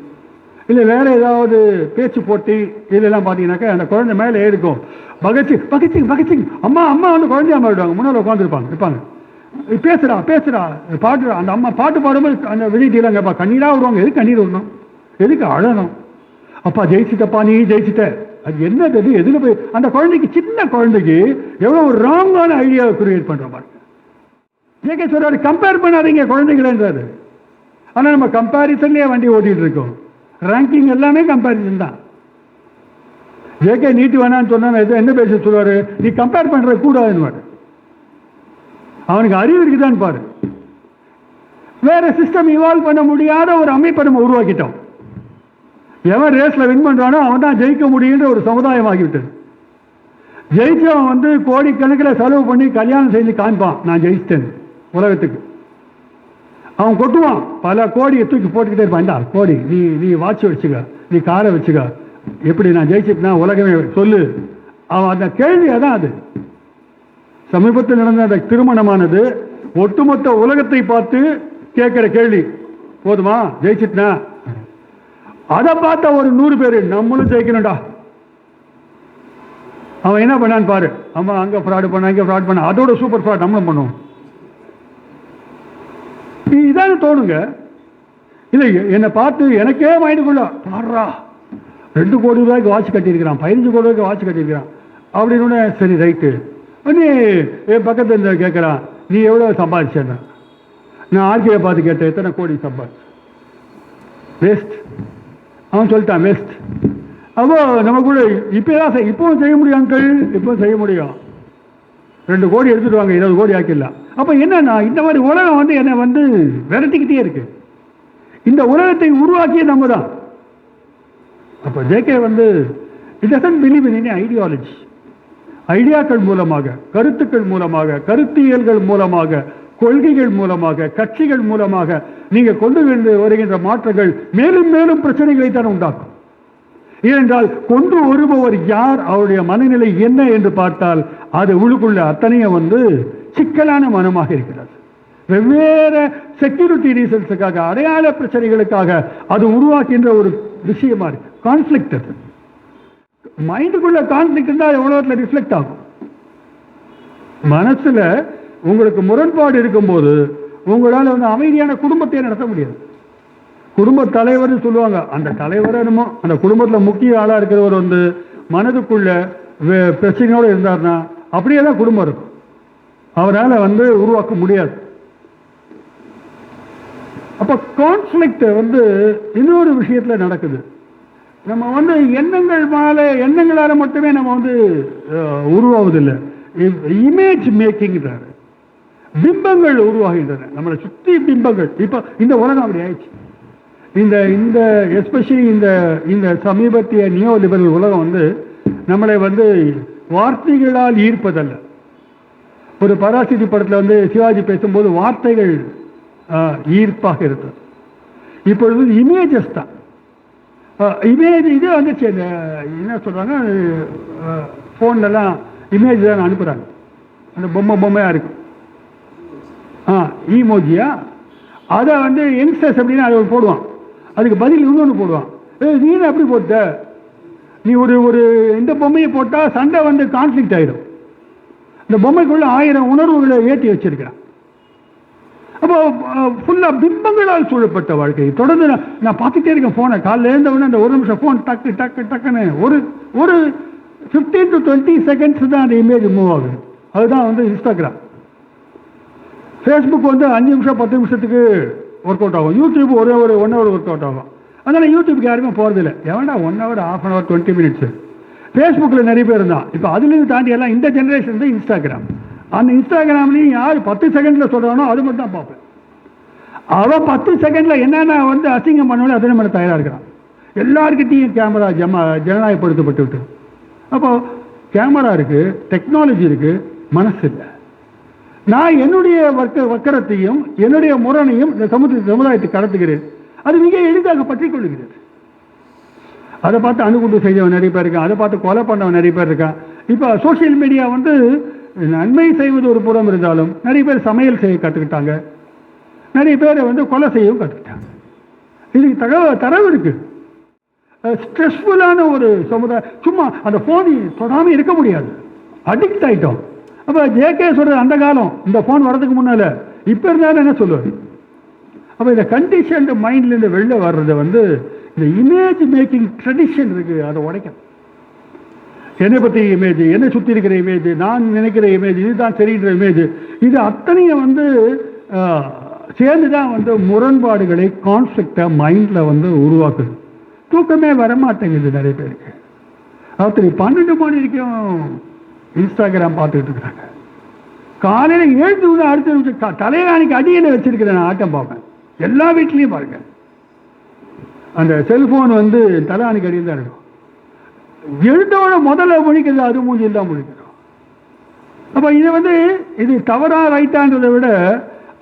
இல்லை வேற ஏதாவது பேச்சு போட்டி இதெல்லாம் பார்த்தீங்கன்னாக்கா அந்த குழந்தை மேலே ஏறிக்கும். பகத்சிங் பகத்சிங் பகத்சிங் அம்மா அம்மா வந்து குழந்தையா மாறிடுவாங்க. முன்னால் உட்காந்துருப்பாங்க. பேசுறா பேசுறா பாடுறா. அந்த அம்மா பாட்டு பாடும்போது அந்த விஜய் டிவிலாம் கேட்பா, கண்ணீராக வருவாங்க. எதுக்கு கண்ணீர் வரணும்? எதுக்கு அழணும்? அப்பா ஜெயிச்சிட்டப்பா, நீ ஜெயிச்சிட்ட. அது என்னது? எதுல போய் அந்த குழந்தைக்கு, சின்ன குழந்தைக்கு எவ்வளோ ஒரு ராங்கான ஐடியாவை கிரியேட் பண்ற மாதிரி. ஜேகே சொல்றாரு, கம்பேர் பண்ணாதீங்க குழந்தைகளேன்றாரு. ஆனால் நம்ம கம்பேரிசன்லேயே வண்டி ஓட்டிட்டு இருக்கோம். ரேங்கிங் எல்லாமே கம்பேரிசன் தான். ஜேகே நீட்டு வேணான்னு சொன்னா என்ன பேச சொல்லுவாரு, நீ கம்பேர் பண்ற கூடாதுன்னு. அவனுக்கு அறிவு இருக்குதான் பாரு. வேற சிஸ்டம் இவால்வ் பண்ண முடியாத ஒரு அமைப்பை நம்ம உருவாக்கிட்டோம். எவன் ரேஸ்ல வின் பண்றானோ அவன் தான் ஜெயிக்க முடியுன்ற ஒரு சமுதாயம் ஆகிவிட்டது. ஜெயிச்சவன் வந்து கோடிக்கணக்கில் செலவு பண்ணி கல்யாணம் செஞ்சு காண்பான், நான் ஜெயிச்சிட்டேன் உலகத்துக்கு. அவன் கொட்டுவான், பல கோடியை தூக்கி போட்டுக்கிட்டே இருப்பான். இந்த கோடி, நீ வாட்ச் வச்சுக்க, நீ காரை வச்சுக்க, எப்படி நான் ஜெயிச்சிட்டேன்னா உலகமே சொல்லு. அவன் அந்த கேள்வி அதான். அது சமீபத்தில் நடந்த அந்த திருமணமானது ஒட்டுமொத்த உலகத்தை பார்த்து கேட்கிற கேள்வி. போதுமா ஜெயிச்சிட்டா? அதை பார்த்த ஒரு 100 பேர் நம்மளும் ஜெயிக்கணும்டா. அவன் என்ன பண்ணான்னு பாரு. அம்மா அங்க ஃப்ராட் பண்ண, இங்க ஃப்ராட் பண்ண, அதோட சூப்பர் ஃப்ராட் நம்மளும் பண்ணுவோம். இதான தோணுங்க. இல்லை என்னை பார்த்து எனக்கே மைண்டுக்குள்ள பாடுறா, 2 கோடி ரூபாய்க்கு வாட்ச் கட்டியிருக்கிறான், 15 கோடி ரூபாய்க்கு வாட்ச் கட்டியிருக்கிறான் அப்படின்னு. சரி ரைட்டு. நீ என் பக்கத்தில் இருந்த கேட்குறான், நீ எவ்வளோ சம்பாதிச்சேன்னா. நான் ஆர்கேயை பார்த்து கேட்டேன், எத்தனை கோடி சம்பாதிச்சு. வேஸ்ட். அவன் சொல்லிட்டான் வேஸ்ட். அப்போ நம்ம கூட இப்போவும் செய்ய முடியும் அங்கிள், இப்போவும் செய்ய முடியும். 2 கோடி எடுத்துட்டு வாங்க, 20 கோடி ஆக்கிடலாம். அப்போ என்னன்னா, இந்த மாதிரி உலகம் வந்து என்னை வந்து விரட்டிக்கிட்டே இருக்கு. இந்த உலகத்தை உருவாக்கிய நம்ம தான். அப்போ ஜேகே வந்து it doesn't believe in any ideology. ஐடியாக்கள் மூலமாக, கருத்துக்கள் மூலமாக, கருத்தியல்கள் மூலமாக, கொள்கைகள் மூலமாக, கட்சிகள் மூலமாக நீங்க கொண்டு வருகின்ற மாற்றங்கள் மேலும் மேலும் பிரச்சனைகளை தான் உண்டாக்கும். ஏனென்றால் கொண்டு வருபவர் யார், அவருடைய மனநிலை என்ன என்று பார்த்தால் அது உள்ளுக்குள்ள அத்தனையும் வந்து சிக்கலான மனமாக இருக்கிறது. வெவ்வேறு செக்யூரிட்டி ரீசன்ஸுக்காக, அடையாள பிரச்சனைகளுக்காக அது உருவாக்கின்ற ஒரு விஷயமா இருக்கு. கான்ஃபிளிக்ட். அது மைண்டுக்குள்ள கான்ஃபிளிக்ட் இருந்தால் உலகத்தில் ரிஃப்ளெக்ட் ஆகும். மனசுல உங்களுக்கு முரண்பாடு இருக்கும்போது உங்களால் வந்து அமைதியான குடும்பத்தை நடத்த முடியாது. குடும்ப தலைவர் சொல்லுவாங்க, அந்த தலைவர் என்னமோ அந்த குடும்பத்தில் முக்கிய ஆளா இருக்கிறவர் வந்து மனதுக்குள்ள பிரச்சனையோடு இருந்தார்னா அப்படியே தான் குடும்பம் இருக்கும். அவரால் வந்து உருவாக்க முடியாது. அப்ப கான்ஃபிளிக்ட் வந்து இன்னொரு விஷயத்துல நடக்குது. நம்ம வந்து எண்ணங்களால மட்டுமே நம்ம வந்து உருவாவதில்லை. இமேஜ் மேக்கிங்கிறாரு. பிம்பங்கள் உருவாகின்றன, நம்மளை சுற்றி பிம்பங்கள். இப்ப இந்த உலகம் அப்படி ஆயிடுச்சு. இந்த எஸ்பெஷலி இந்த சமீபத்திய நியோ லிபரல் உலகம் வந்து நம்மளை வந்து வார்த்தைகளால் ஈர்ப்பதல்ல. ஒரு பராசக்தி படத்தில் வந்து சிவாஜி பேசும்போது வார்த்தைகள் ஈர்ப்பாக இருந்தது. இப்பொழுது இமேஜஸ் தான். இமேஜ் இது வந்துச்சு. என்ன சொல்றாங்க, ஃபோன்லலாம் இமேஜ் தான் அனுப்புகிறாங்க. அந்த பொம்மையாக இருக்கும். ஈமோஜியா அதை வந்து யங்ஸ்டர்ஸ் அப்படின்னு அதை போடுவான். அதுக்கு பதில் இன்னொன்று போடுவான். நீ அப்படி போட்ட, நீ ஒரு இந்த பொம்மையை போட்டால் சண்டை வந்து கான்ஃப்ளிக்ட் ஆகிடும். இந்த பொம்மைக்குள்ள 1000 உணர்வுகளை ஏற்றி வச்சிருக்கிறான். அப்போ ஃபுல்லாக பிம்பங்களால் சூழப்பட்ட வாழ்க்கை. தொடர்ந்து நான் பார்த்துட்டே இருக்கேன் ஃபோனை. காலையில் இருந்தவொடனே அந்த 1 நிமிஷம் ஃபோன் டக்கு டக்கு டக்குன்னு ஒரு 15 to 20 seconds தான் அந்த இமேஜ் மூவ் ஆகுது. அதுதான் வந்து இன்ஸ்டாகிராம். ஃபேஸ்புக் வந்து 5 நிமிஷம் 10 நிமிஷத்துக்கு ஒர்க் அவுட் ஆகும். யூடியூப் ஒரு 1 hour ஒர்க் அவுட் ஆகும். அதனால் யூடியூப்க்கு யாருமே போகிறதில்லை. எவன்டா 1 hour, ½ hour, 20 minutes. ஃபேஸ்புக்கில் நிறைய பேர் இருந்தான். இப்போ அதுலேருந்து தாண்டி எல்லாம் இந்த ஜென்ரேஷன் வந்து இன்ஸ்டாகிராம். அந்த இன்ஸ்டாகிராம்லேயும் யார் 10 செகண்டில் சொல்கிறானோ அது மட்டும் தான் பார்ப்பேன். அவன் 10 செகண்டில் என்னென்ன வந்து அசிங்கம் பண்ணாலும் அதை நம்ம தயாராக இருக்கிறான். எல்லாருக்கிட்டையும் கேமரா ஜனநாயகப்படுத்தப்பட்டு விட்டு. அப்போ கேமரா இருக்கு, டெக்னாலஜி இருக்கு, மனசு இல்லை. நான் என்னுடைய வக்கரத்தையும் என்னுடைய முரணையும் இந்த சமுதாயத்தை கடத்துகிறேன். அது மிக எளிதாக பற்றிக் கொள்ளுகிறது. அதை பார்த்து அணுகுண்டு செய்தவன் நிறைய பேர் இருக்கான், அதை பார்த்து கொலை பண்ணவன் நிறைய பேர் இருக்கான். இப்போ சோசியல் மீடியா வந்து நன்மை செய்வது ஒரு புறம் இருந்தாலும் நிறைய பேர் சமையல் செய்ய கற்றுக்கிட்டாங்க, நிறைய பேர் வந்து கொலை செய்யவும் கற்றுக்கிட்டாங்க. இதுக்கு தரவு இருக்கு. ஸ்ட்ரெஸ்ஃபுல்லான ஒரு சமுதாயம். சும்மா அந்த ஃபோன் தொடாமல் இருக்க முடியாது, அடிக்ட் ஆகிட்டோம். அப்போ ஜேகே சொல்கிறது அந்த காலம், இந்த ஃபோன் வரதுக்கு முன்னால். இப்போ இருந்தாலும் என்ன சொல்லுவார்? அப்போ இந்த கண்டிஷன்டு மைண்ட்லேருந்து வெளில வர்றதை வந்து இந்த இமேஜ் மேக்கிங் ட்ரெடிஷன் இருக்குது, அதை உடைக்கணும். என்னை பற்றி இமேஜ், என்னை சுற்றி இருக்கிற இமேஜ், நான் நினைக்கிற இமேஜ், இதுதான் சரின்ற இமேஜ், இது அத்தனையும் வந்து சேர்ந்து தான் வந்து முரண்பாடுகளை, கான்ஃப்ளிக்டை மைண்டில் வந்து உருவாக்குது. தூக்கமே வரமாட்டேங்குது நிறைய பேருக்கு. ராத்திரி 12 மணி வரைக்கும் இன்ஸ்டாகிராம் பார்த்துக்கிட்டு இருக்கிறாங்க. காலையில் எழுந்து அடுத்த நிமிஷம் தலைகாணிக்கு அடியில் வச்சிருக்கிறேன், நான் ஆட்டம் பார்ப்பேன். எல்லா வீட்லேயும் பாருங்க, அந்த செல்ஃபோன் வந்து தலைகாணிக்கு அடியில் தான் இருக்கும். எழுந்தோட முதல்ல முழிக்கிறது அது மூஞ்சில் தான் முழிக்கிறோம். அப்போ இதை வந்து இது தவறா ரைட்டான்றதை விட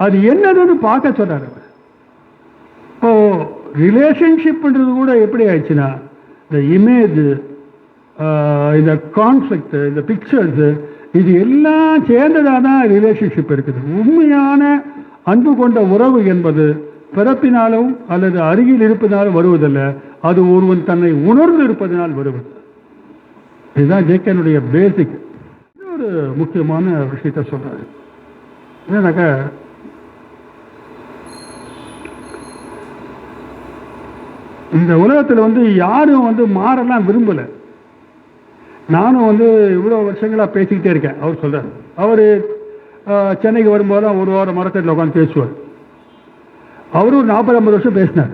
அது என்னதுன்னு பார்க்க சொல்றாரு. இப்போ ரிலேஷன்ஷிப்ன்றது கூட எப்படி ஆயிடுச்சுன்னா, இந்த இமேஜ், இந்த கான்ஃப்ளிக்ட், இந்த பிக்சர்ஸு, இது எல்லாம் சேர்ந்ததாக தான் ரிலேஷன்ஷிப் இருக்குது. உண்மையான அன்பு கொண்ட உறவு என்பது பிறப்பினாலும் அல்லது அருகில் இருப்பதனாலும் வருவதில்லை, அது ஒருவன் தன்னை உணர்ந்து இருப்பதனால் வருவது. இதுதான் ஜேகேனுடைய பேசிக். இன்னொரு முக்கியமான விஷயத்த சொல்றாரு. என்னன்னாக்கா, இந்த உலகத்தில் வந்து யாரும் வந்து மாறலாம் விரும்பலை. நானும் வந்து இவ்வளோ வருஷங்களாக பேசிக்கிட்டே இருக்கேன். அவர் சொல்கிறார், அவர் சென்னைக்கு வரும்போதெல்லாம் ஒரு வாரம் மரத்தடியில் உட்காந்து பேசுவார். அவரும் ஒரு 40-50 வருஷம் பேசினார்.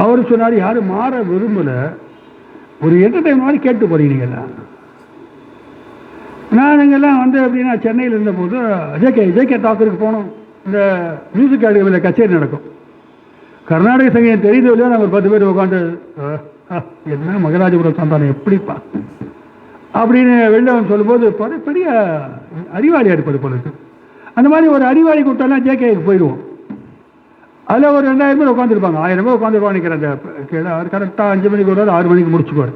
அவர் சொன்னார், யாரும் மாற விரும்பலை, ஒரு என்டர்டைன் மாதிரி கேட்டு போறீங்க நீங்கள்லாம். நான் நீங்கள்லாம் வந்து அப்படின்னா சென்னையில் இருந்தபோது ஜேகே டாக்கருக்கு போனோம். இந்த மியூசிக் அகாடமியில் கச்சேரி நடக்கும். கர்நாடக சங்கீதம் தெரியுது இல்லையா, நாங்கள் 10 பேர் உட்காந்து என்ன மகராஜபுரம் சந்தானம் எப்படிப்பா அப்படின்னு வெளில வந்து சொல்லும்போது பெரிய அறிவாளியாக இருப்பது போல இருக்கு. அந்த மாதிரி ஒரு அறிவாளி கூட்டம்லாம் ஜேகேக்கு போயிடுவோம். அதில் ஒரு 2000 பேர் உட்காந்துருப்பாங்க, 1000 பேர் உட்காந்துருப்பாங்க நினைக்கிறேன். அந்த அவர் கரெக்டாக 5 மணிக்கு வருவார், 6 மணிக்கு முடிச்சுக்குவார்.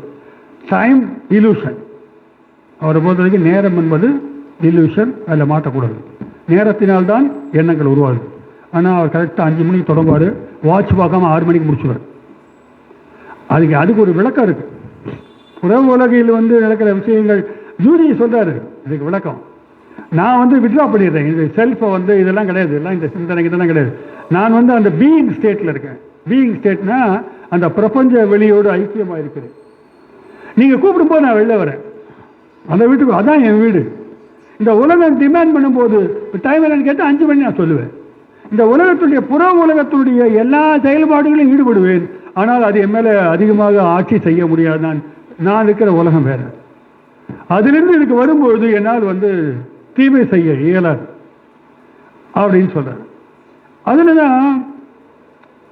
Time illusion. அவரை பொறுத்த வரைக்கும் நேரம் என்பது இலூஷன், அதில் மாற்றக்கூடாது. நேரத்தினால்தான் எண்ணங்கள் உருவாகுது. ஆனால் அவர் கரெக்டாக 5 மணிக்கு தொடங்குவார், வாட்ச் பார்க்காம 6 மணிக்கு முடிச்சுவார். அதுக்கு ஒரு விளக்கம் இருக்கு. உறவு உலகையில் வந்து நடக்கிற விஷயங்கள் ஜூரி சொல்றாரு, இதுக்கு விளக்கம். நான் வந்து வித்ரா பண்ணிடுறேன், இந்த செல்ஃபை வந்து இதெல்லாம் கிடையாது, எல்லாம் இந்த சிந்தனை இதெல்லாம் கிடையாது. நான் வந்து அந்த பீயிங் ஸ்டேட்டில் இருக்கேன். பீயிங் ஸ்டேட்னா அந்த பிரபஞ்ச வெளியோடு ஐக்கியமாக இருக்கிறேன். நீங்கள் கூப்பிடும்போது நான் வெளில வரேன், அந்த வீட்டுக்கு, அதான் என் வீடு. இந்த உலகம் டிமாண்ட் பண்ணும்போது டைம் என்னன்னு கேட்டால் 5 மணி நான் சொல்லுவேன். இந்த உலகத்துடைய புற உலகத்துடைய எல்லா செயல்பாடுகளையும் ஈடுபடுவேன். ஆனால் அது என் மேலே அதிகமாக ஆட்சி செய்ய முடியாது. நான் இருக்கிற உலகம் வேற. அதிலிருந்து எனக்கு வரும்பொழுது என்னால் வந்து தீமை செய்ய இயலாது அப்படின்னு சொல்றாரு. அதில் தான்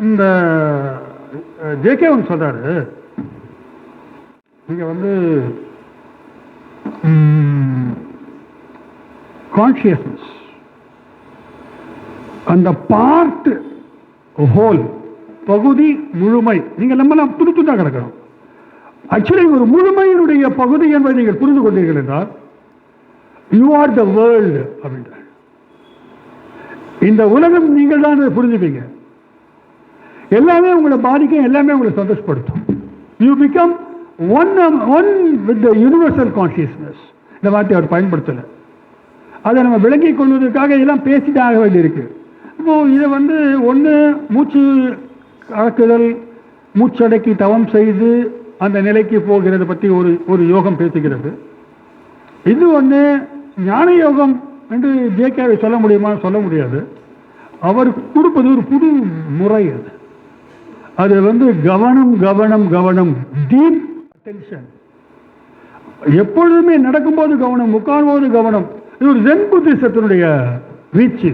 இந்த ஜேகேவன் சொல்றாரு, இங்க வந்து கான்சியஸ்னஸ், அந்த பார்ட் ஹோல், பகுதி முழுமை. நீங்கள் நம்மளாம் புது புதுதாக கிடக்கணும். ஆக்சுவலி ஒரு முழுமையினுடைய பகுதி என்பதை நீங்கள் புரிந்து கொண்டீர்கள் என்றால் யூ ஆர் த வேர்ல்டு அப்படின்ற இந்த உலகம் நீங்கள் தான் அதை புரிஞ்சுப்பீங்க. எல்லாமே உங்களை பாதிக்கும், எல்லாமே உங்களை சந்தோஷப்படுத்தும். You become one with the universal consciousness. இந்த வார்த்தை அவர் பயன்படுத்தலை. அதை நம்ம விளங்கிக் கொள்வதற்காக இதெல்லாம் பேசிட்டு ஆக வேண்டியிருக்கு. இப்போ இதை வந்து ஒன்று மூச்சு கலக்குதல், மூச்சடக்கி தவம் செய்து அந்த நிலைக்கு போகிறது பற்றி ஒரு யோகம் பேசுகிறது. இது ஒன்று ஞான யோகம் என்று ஜேகேவை சொல்ல முடியுமா? சொல்ல முடியாது. அவர் கொடுப்பது ஒரு புது முறை. அது வந்து கவனம் கவனம் கவனம், டீப் அட்டென்ஷன். எப்பொழுதுமே நடக்கும்போது கவனம், உட்காரும்போது கவனம். இது ஒரு ஜென் புத்திசத்தினுடைய வீச்சு.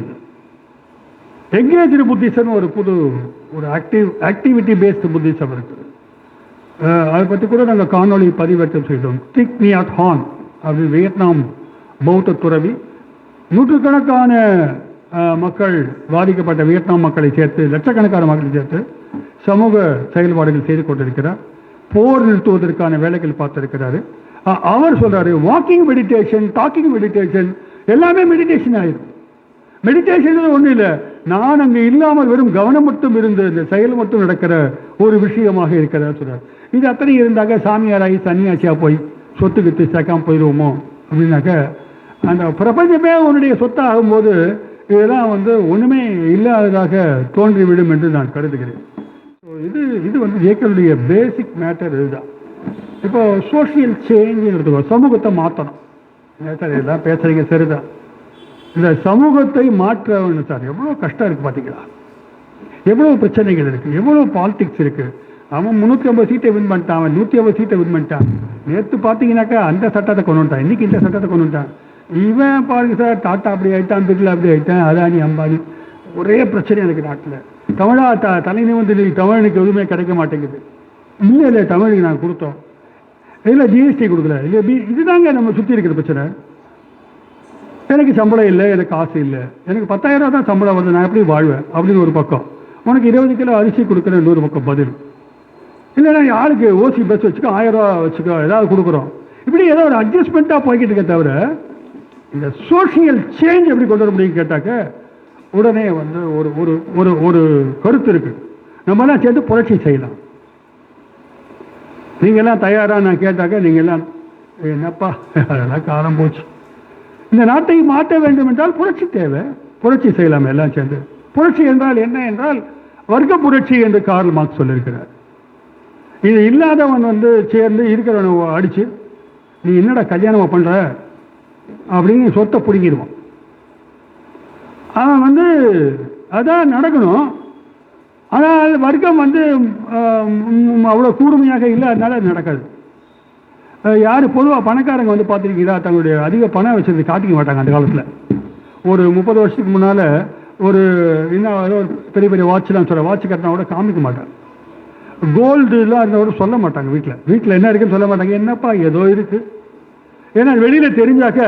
எங்கேஜ்டு புத்திசம் ஒரு புது ஒரு ஆக்டிவிட்டி பேஸ்டு புத்திசம் இருக்குது. அதை பற்றி கூட நாங்கள் காணொலி பதிவேற்றம் செய்தோம். திக் நியாட் ஹான் அப்படி வியட்நாம் பௌத்த துறவி நூற்றுக்கணக்கான மக்கள், பாதிக்கப்பட்ட வியட்நாம் மக்களை சேர்த்து, லட்சக்கணக்கான மக்களை சேர்த்து சமூக செயல்பாடுகள் செய்து கொண்டிருக்கிறார். போர் நிறுத்துவதற்கான வேலைகள் பார்த்திருக்கிறாரு. அவர் சொல்றாரு, வாக்கிங் மெடிடேஷன், டாக்கிங் மெடிடேஷன் எல்லாமே மெடிடேஷன் ஆயிடும். மெடிடேஷன் ஒன்றும் இல்லை, நான் அங்கே இல்லாமல் வெறும் கவனம் மட்டும் இருந்து இந்த செயல் மட்டும் நடக்கிற ஒரு விஷயமாக இருக்கிறதா சொல்றார். இது அத்தனை இருந்தாக்க சாமியாராகி சன்னியாசியாக போய் சொத்துக்கிட்டு சேர்க்காம போயிடுவோமோ அப்படின்னாக்க அந்த பிரபஞ்சமே உன்னுடைய சொத்தாக ஆகும்போது இதெல்லாம் ஒன்றுமே இல்லாததாக தோன்றிவிடும் என்று நான் கருதுகிறேன். இது ஜேக்கனுடைய பேசிக் மேட்டர் இதுதான். இப்போ சோஷியல் சேஞ்ச் எடுத்துக்கோ, சமூகத்தை மாற்றணும். சார் இதெல்லாம் பேசுறீங்க சரிதான். இந்த சமூகத்தை மாற்ற சார் எவ்வளோ கஷ்டம் இருக்குது பார்த்தீங்களா? எவ்வளோ பிரச்சனைகள் இருக்குது, எவ்வளோ பாலிடிக்ஸ் இருக்குது. அவன் 350 சீட்டை வின் பண்ணிட்டான், அவன் 150 சீட்டை வின் பண்ணிட்டான். நேற்று பார்த்தீங்கன்னாக்கா அந்த சட்டத்தை கொண்டு வந்துட்டான், இன்னைக்கு இந்த சட்டத்தை கொண்டு வந்துட்டான். இவன் பாருங்க சார், டாட்டா அப்படி ஆயிட்டான், பிர்லா அப்படி ஆயிட்டான், அதானி அம்பானி, ஒரே பிரச்சனை எனக்கு நாட்டில். தமிழா தலைநிமிர்ந்து தமிழனுக்கு எதுவுமே கிடைக்க மாட்டேங்குது. இல்லை தமிழுக்கு நான் கொடுத்தோம், இல்லை ஜிஎஸ்டி கொடுக்கல, இல்லை இதுதாங்க நம்ம சுற்றி இருக்கிற பிரச்சனை. எனக்கு சம்பளம் இல்லை, எனக்கு காசு இல்லை, எனக்கு 10,000 ரூபா தான் சம்பளம் வருது, நான் எப்படி வாழ்வேன் அப்படின்னு ஒரு பக்கம். உனக்கு 20 கிலோ அரிசி கொடுக்குற இன்னொரு பக்கம் பதில். இல்லைன்னா ஆளுக்கு ஓசி பஸ் வச்சுக்கோ, 1000 ரூபா வச்சுக்கோ, ஏதாவது கொடுக்குறோம். இப்படி ஏதோ ஒரு அட்ஜஸ்ட்மெண்ட்டாக போய்கிட்டு இருக்க தவிர இந்த சோஷியல் சேஞ்ச் எப்படி கொண்டு வர முடியும் கேட்டாக்க உடனே ஒரு ஒரு ஒரு ஒரு கருத்து இருக்கு. நம்மலாம் சேர்ந்து புரட்சி செய்யலாம். நீங்கள்லாம் தயாரா நான் கேட்டாக்க நீங்கள்லாம் என்னப்பா அதெல்லாம் காலம் போச்சு. இந்த நாட்டை மாற்ற வேண்டும் என்றால் புரட்சி தேவை, புரட்சி செய்யலாம் எல்லாம் சேர்ந்து. புரட்சி என்றால் என்ன என்றால் வர்க்க புரட்சி என்று கார்ல் மார்க்ஸ் சொல்லியிருக்கிறார். இது இல்லாதவன் சேர்ந்து இருக்கிறவனை அடிச்சு நீ என்னடா கல்யாணம் பண்ற அப்படின்னு சொத்தை பிடிங்கிடுவான். அவன் அதான் நடக்கணும். ஆனால் வர்க்கம் அவ்வளோ கூர்மையாக இல்லை, அதனால நடக்காது. யார் பொதுவாக பணக்காரங்க பார்த்துருக்கீங்களா, தங்களுடைய அதிக பணம் வச்சது காட்டிக்க மாட்டாங்க. அந்த காலத்தில் ஒரு 30 வருஷத்துக்கு முன்னால் ஒரு இன்னும் ஏதோ ஒரு பெரிய பெரிய வாட்ச்லாம் சொல்ல, வாட்ச் கட்டினா கூட காமிக்க மாட்டாங்க. கோல்டுலாம் இருந்தோட சொல்ல மாட்டாங்க. வீட்டில் என்ன இருக்குன்னு சொல்ல மாட்டாங்க. என்னப்பா ஏதோ இருக்கு. ஏன்னா வெளியில் தெரிஞ்சாக்க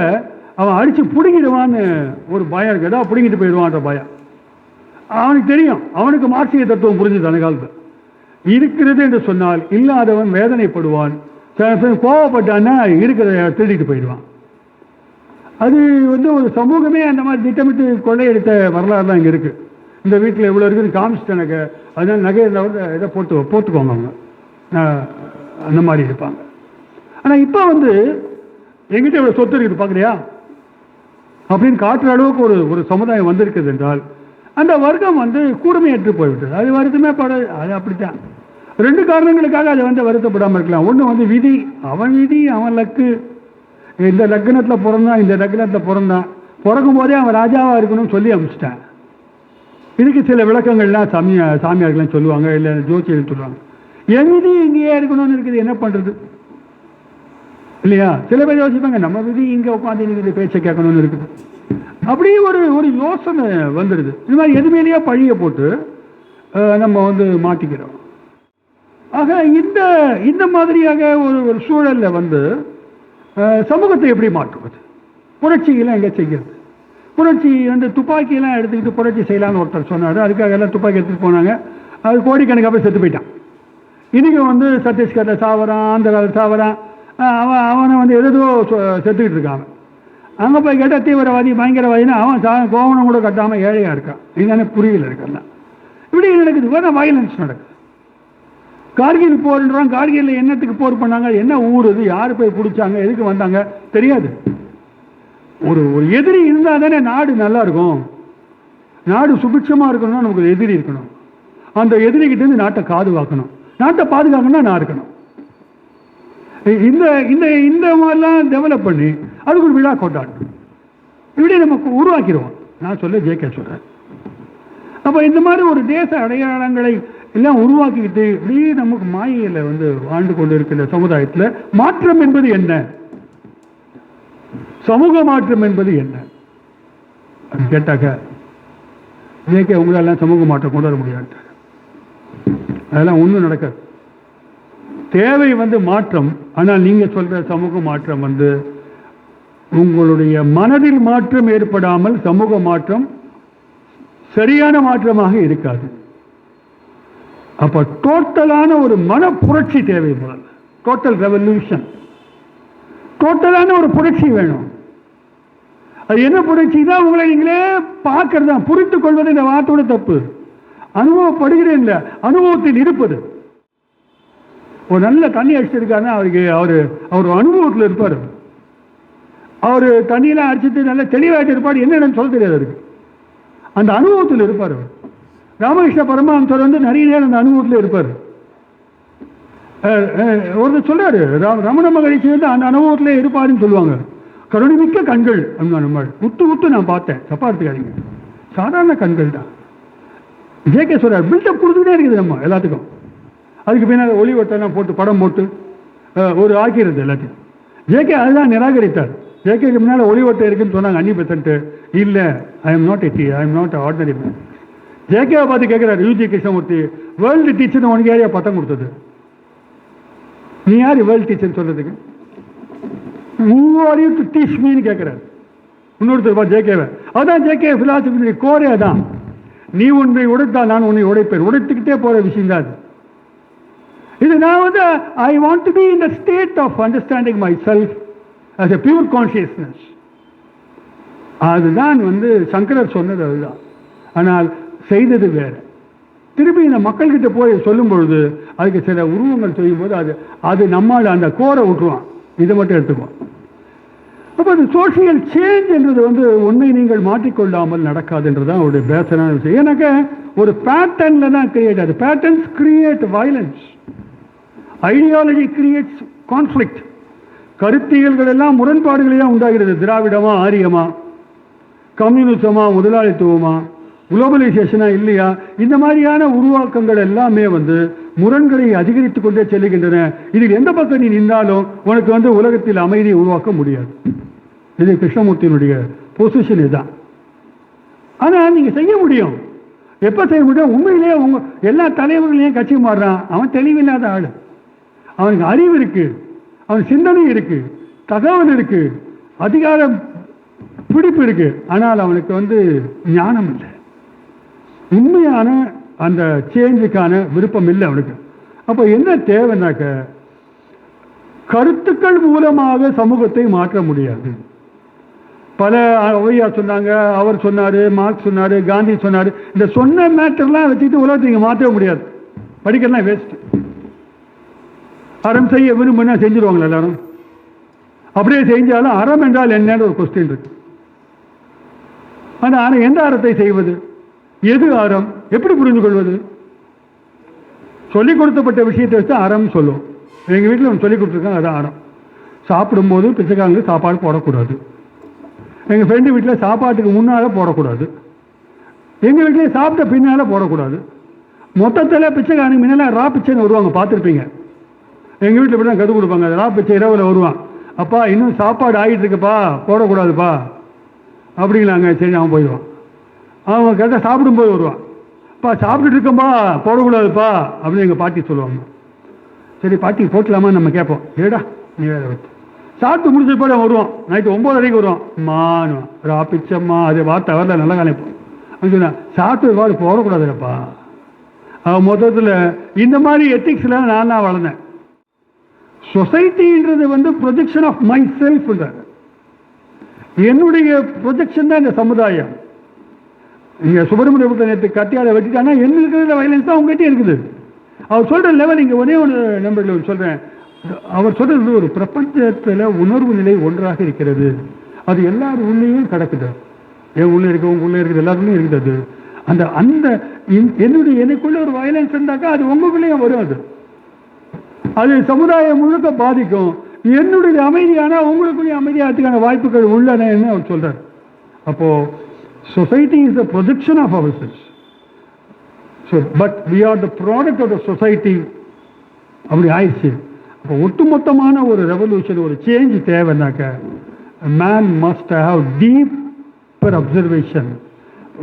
அவன் அடித்து பிடுங்கிடுவான்னு ஒரு பயம் இருக்கு. ஏதோ பிடுங்கிட்டு போயிடுவான்ற பயம் அவனுக்கு தெரியும். அவனுக்கு மார்க்சிய தத்துவம் புரிஞ்சுது அந்த காலத்தில். இருக்கிறது என்று சொன்னால் இல்லாதவன் வேதனைப்படுவான், கோவப்பட்டான்னா இருக்கிறத திருடிட்டு போயிடுவான். அது ஒரு சமூகமே அந்த மாதிரி திட்டமிட்டு கொள்ளையடித்த வரலாறு தான் இங்கே இருக்குது. இந்த வீட்டில் இவ்வளோ இருக்குன்னு காமிச்சிட்டு எனக்கு அதனால் நகையில் இதை போட்டுக்கோங்க அவங்க, அந்த மாதிரி இருப்பாங்க. ஆனால் இப்போ எங்கிட்ட இவ்வளோ சொத்து இருக்குது பார்க்குறியா அப்படின்னு காட்டுற அளவுக்கு ஒரு சமுதாயம் வந்திருக்குது என்றால் அந்த வர்க்கம் கூர்மையற்று போய்விட்டது. அது வருத்தமே அது அப்படித்தான். 2 காரணங்களுக்காக அது வருத்தப்படாமல் இருக்கலாம். ஒன்று விதி, அவன் விதி, அவன் லக்கு. இந்த லக்னத்தில் பிறந்தான், இந்த லக்னத்தில் பிறந்தான், பிறக்கும் போதே அவன் ராஜாவாக இருக்கணும்னு சொல்லி அனுப்பிச்சிட்டான். இதுக்கு சில விளக்கங்கள்லாம் சாமியார்கள்லாம் சொல்லுவாங்க, இல்லை ஜோசியர்கள் சொல்லுவாங்க. என் விதி இங்கேயே இருக்கணும்னு இருக்குது, என்ன பண்ணுறது இல்லையா? சில பேர் யோசிப்பாங்க, நம்ம விதி இங்கே உட்காந்து இருக்குது, பேச்சை கேட்கணும்னு இருக்குது. அப்படியே ஒரு யோசனை வந்துடுது. இது மாதிரி எதுமேலேயே பழிய போட்டு நம்ம மாட்டிக்கிறோம். ஆக இந்த மாதிரியாக ஒரு சூழலில் சமூகத்தை எப்படி மாற்றுவது? புரட்சியெல்லாம் எங்கே செய்கிறது? புரட்சி துப்பாக்கியெல்லாம் எடுத்துக்கிட்டு புரட்சி செய்யலான்னு ஒருத்தர் சொன்னார். அதுக்காக எல்லாம் துப்பாக்கி எடுத்துகிட்டு போனாங்க. அது கோடிக்கணக்காக போய் செத்து போயிட்டான். இன்றைக்கி சத்தீஸ்கரில் சாவறான், ஆந்திராவில் சாவறான். அவனை எதோ செத்துக்கிட்டு இருக்கான். அங்கே போய் கேட்டால் தீவிரவாதி பயங்கரவாதினா அவன் கோவணம் கூட கட்டாமல் ஏழையாக இருக்கான். இதுதானே புரியல இருக்கலாம். இப்படி நடக்குது, வேற வயலன்ஸ் நடக்குது. கார்கில் போர்ன்றான். கார்கில் என்னத்துக்கு போர் பண்ணாங்க, என்ன ஊர் இது, யார் போய் பிடிச்சாங்க, எதுக்கு வந்தாங்க தெரியாது. ஒரு எதிரி இருந்தால் தானே நாடு நல்லா இருக்கும். நாடு சுபிட்சமாக இருக்கணும்னா நமக்கு ஒரு எதிரி இருக்கணும். அந்த எதிரிகிட்டேருந்து நாட்டை பாதுகாக்கணும். நாட்டை பாதுகாக்கணும்னா நான் இருக்கணும். இந்த மாதிரிலாம் டெவலப் பண்ணி அதுக்கு ஒரு விழா கொண்டாடணும். இப்படி நமக்கு உருவாக்கிடுவோம். நான் ஜேகே சொல்கிறேன். அப்போ இந்த மாதிரி ஒரு தேச அடையாளங்களை எல்லாம் உருவாக்கிக்கிட்டு இப்படியே நமக்கு மாயையில் வாழ்ந்து கொண்டு இருக்கிற சமுதாயத்தில் மாற்றம் என்பது என்ன, சமூக மாற்றம் என்பது என்ன கேட்டாக்க ஜேகே உங்களெல்லாம் சமூக மாற்றம் கொண்டு வர முடியாது. அதெல்லாம் ஒன்றும் நடக்காது. தேவை மாற்றம். ஆனால் நீங்க சொல்ற சமூக மாற்றம் உங்களுடைய மனதில் மாற்றம் ஏற்படாமல் சமூக மாற்றம் சரியான மாற்றமாக இருக்காது. அப்ப டோட்டலான ஒரு மன புரட்சி தேவை. டோட்டல் ரெவல்யூஷன், டோட்டலான ஒரு புரட்சி வேணும். அது என்ன புரட்சி தான்? உங்களை நீங்களே பார்க்கறது தான். புரிந்து கொள்வது இந்த வார்த்தையோட தப்பு. அனுபவப்படுகிறேன் இல்லை, அனுபவத்தில் இருப்பது. ஒரு நல்ல தண்ணி அடிச்சிருக்காருன்னா அவர் அனுபவத்தில் இருப்பார். அவர் தண்ணியெல்லாம் அடிச்சுட்டு நல்லா தெளிவாகிட்டு இருப்பார். என்னென்னு சொல்ல தெரியாது அவருக்கு. அந்த அனுபவத்தில் இருப்பார் அவர். ராமகிருஷ்ண பரமஹம்சர் வந்து நிறைய நேரம் அந்த அனுபவத்தில் இருப்பார். ஒருத்தர் சொல்றாரு, ரமண மகரிஷி வந்து அந்த அனுபவத்திலே இருப்பாருன்னு சொல்லுவாங்க. கருணைமிக்க கண்கள் நம்ம உத்து நான் பார்த்தேன். தப்பா எடுத்துக்காதீங்க, சாதாரண கண்கள் தான். ஜேகே சொல்றாரு, பில்டப் கொடுத்துக்கிட்டே இருக்குது நம்ம எல்லாத்துக்கும். அதுக்கு பின்னால் ஒளிவட்டெல்லாம் போட்டு படம் போட்டு ஒரு ஆக்கிடுறது எல்லாத்தையும். ஜேகே அதுதான் நிராகரித்தார். ஜேகேக்கு முன்னால் ஒளிவட்டம் இருக்குன்னு சொன்னாங்க அன்னி பெசன்ட். இல்லை, I am not I am not ordinary man. ஜேகேவை பார்த்து கேட்குறாரு யூஜி கிருஷ்ணமூர்த்தி, வேர்ல்டு டீச்சர்னு உனக்கு யாரையா பட்டம் கொடுத்தது? நீ யார் வேர்ல்டு டீச்சர் சொல்றதுக்கு? Who are you to teach me ன்னு கேட்கிறார் இன்னொருத்தர் ஜேகேவை. அதான் ஜேகே பிலாசபி கோரே தான். நீ உன்னை உடைத்தால் நான் உன்னை உடைப்பேன். உடைத்துக்கிட்டே போற விஷயம் தான் இது. நான் வந்து I want to be in the state of understanding myself as a pure consciousness. அதுதான் வந்து சங்கரர் சொன்னது அதுதான். ஆனால் செய்தது வேற. திருப்பி இந்த மக்கள்கிட்ட போய் சொல்லும் பொழுது அதுக்கு சில உருவங்கள் செய்யும் போது அது நம்மால் அந்த கோரை விட்டுருவான். இதை மட்டும் எடுத்துக்குவோம். அப்போ அது சோசியல் சேஞ்ச் என்றது வந்து உண்மை நீங்கள் மாற்றிக்கொள்ளாமல் நடக்காதுன்றதுதான் அவருடைய பேசனான விஷயம். ஏன்னாக்க ஒரு பேட்டர்ன்ல தான் கிரியேட் ஆகுது. Patterns create violence. Ideology creates conflict. கருத்தியல்கள் எல்லாம் முரண்பாடுகளே உண்டாகிறது. திராவிடமா, ஆரியமா, கம்யூனிசமா, முதலாளித்துவமா, குளோபலைசேஷனா இல்லையா, இந்த மாதிரியான உருவாக்கங்கள் எல்லாமே வந்து முரண்களை அதிகரித்துக் கொண்டே செல்லுகின்றன. இதில் எந்த பக்கம் நீ நின்றாலும் உனக்கு வந்து உலகத்தில் அமைதியை உருவாக்க முடியாது. இது கிருஷ்ணமூர்த்தியினுடைய பொசிஷன் இதுதான். ஆனால் நீங்க செய்ய முடியும். எப்ப செய்ய முடியும்? உண்மையிலேயே உங்க எல்லா தலைவர்களையும் கட்சி மாறுறான். அவன் தெளிவில்லாத ஆளு. அவனுக்கு அறிவு இருக்கு, அவன் சிந்தனை இருக்கு, தகவல் இருக்கு, அதிகார பிடிப்பு இருக்கு. ஆனால் அவனுக்கு வந்து ஞானம் இல்லை. உண்மையான அந்த சேஞ்சுக்கான விருப்பம் இல்லை அவனுக்கு. அப்போ என்ன தேவைன்னாக்க கருத்துக்கள் மூலமாக சமூகத்தை மாற்ற முடியாது. பல ஓய்யா சொன்னாங்க, அவர் சொன்னாரு, மார்க்ஸ் சொன்னாரு, காந்தி சொன்னாரு. இந்த சொன்ன மேட்டர்லாம் வச்சுட்டு உலகத்தை இங்கே மாற்ற முடியாது. படிக்கலாம் வேஸ்ட். அறம் செய்ய விரும்புனா செஞ்சிருவாங்களா எல்லாரும்? அப்படியே செஞ்சாலும் அறம் என்றால் என்னன்னு ஒரு கொஸ்டின் இருக்கு. அந்த அறம் எந்த அறத்தை செய்வது? எது அறம்? எப்படி புரிந்து கொள்வது? சொல்லிக் கொடுத்தப்பட்ட விஷயத்தை வச்சு அறம் சொல்லும். எங்கள் வீட்டில் சொல்லிக் கொடுத்துருக்காங்க, அதான் அறம். சாப்பிடும்போது பிச்சைக்காரங்களுக்கு சாப்பாடு போடக்கூடாது. எங்கள் ஃப்ரெண்டு வீட்டில் சாப்பாட்டுக்கு முன்னால் போடக்கூடாது. எங்கள் வீட்டிலே சாப்பிட்ட பின்னால் போடக்கூடாது. மொத்தத்தில் பிச்சைக்காரனுக்கு முன்னால் ரா பிச்சைன்னு வருவாங்க, பார்த்துருப்பீங்க. எங்கள் வீட்டில் இப்படி தான் கற்றுக் கொடுப்பாங்க. ரா பிச்சை இரவில் வருவான். அப்பா இன்னும் சாப்பாடு ஆகிட்டு இருக்குப்பா, போடக்கூடாதுப்பா அப்படிங்களாங்க. சரி, அவன் போயிடுவான். அவன் கேட்டால் சாப்பிடும்போது வருவான். அப்பா சாப்பிட்டுட்டு இருக்கம்பா, போடக்கூடாதுப்பா அப்படின்னு எங்கள் பாட்டி சொல்லுவாங்க. சரி பாட்டி போட்டலாமா நம்ம கேட்போம். ஏடா நீ வேற வச்சு சாப்பிட்டு முடிச்ச போய் அவன் வருவான். நைட்டு 9 வரைக்கும் வருவான். மானுவான், ரா பிச்சம்மா, அது வார்த்தை வரல, நல்லா காணிப்போம் அப்படின்னு சொன்னா. சாப்பிட்டு வாடு போடக்கூடாதுப்பா. அவன் மொத்தத்தில் இந்த மாதிரி எத்திக்ஸ்ல நான் தான் வளர்ந்தேன். சொசைட்டின்றது வந்து ப்ரொஜெக்ஷன் ஆஃப் மை செல்ஃப். என்னுடைய ப்ரொஜெக்ஷன் தான் இந்த சமுதாயம். இங்கே சுப்பிரமணிய நேற்று கட்டியால வெட்டிட்டானா என்ன இருக்கிற வயலன்ஸ் தான் உங்ககிட்ட இருக்குது. அவர் சொல்ற லெவல் இங்கே ஒரே ஒரு நம்பர் சொல்றேன். அவர் சொல்றது ஒரு பிரபஞ்சத்தில் உணர்வு நிலை ஒன்றாக இருக்கிறது. அது எல்லாரும் உள்ளேயும் கிடக்குது. என் உள்ள இருக்கு, உங்க உள்ள இருக்குது, எல்லாருக்கும் இருக்குது. அந்த அந்த எனக்குள்ள ஒரு வயலன்ஸ் இருந்தாக்கா அது உங்களுக்குள்ளேயும் வரும். அது சமுதாயம் முழுக்க பாதிக்கும். என்னுடைய அமைதியான உங்களுக்குள்ளேயும் அமைதியாகிறதுக்கான வாய்ப்புகள் உள்ளன அவர் சொல்றார். அப்போ society is the projection of ourselves. So, but we are the product of the society. அப்படி ஆயிடுச்சு. அப்போ ஒட்டுமொத்தமான ஒரு ரெவல்யூஷன், ஒரு சேஞ்ச் தேவைன்னாக்க man must have deeper observation,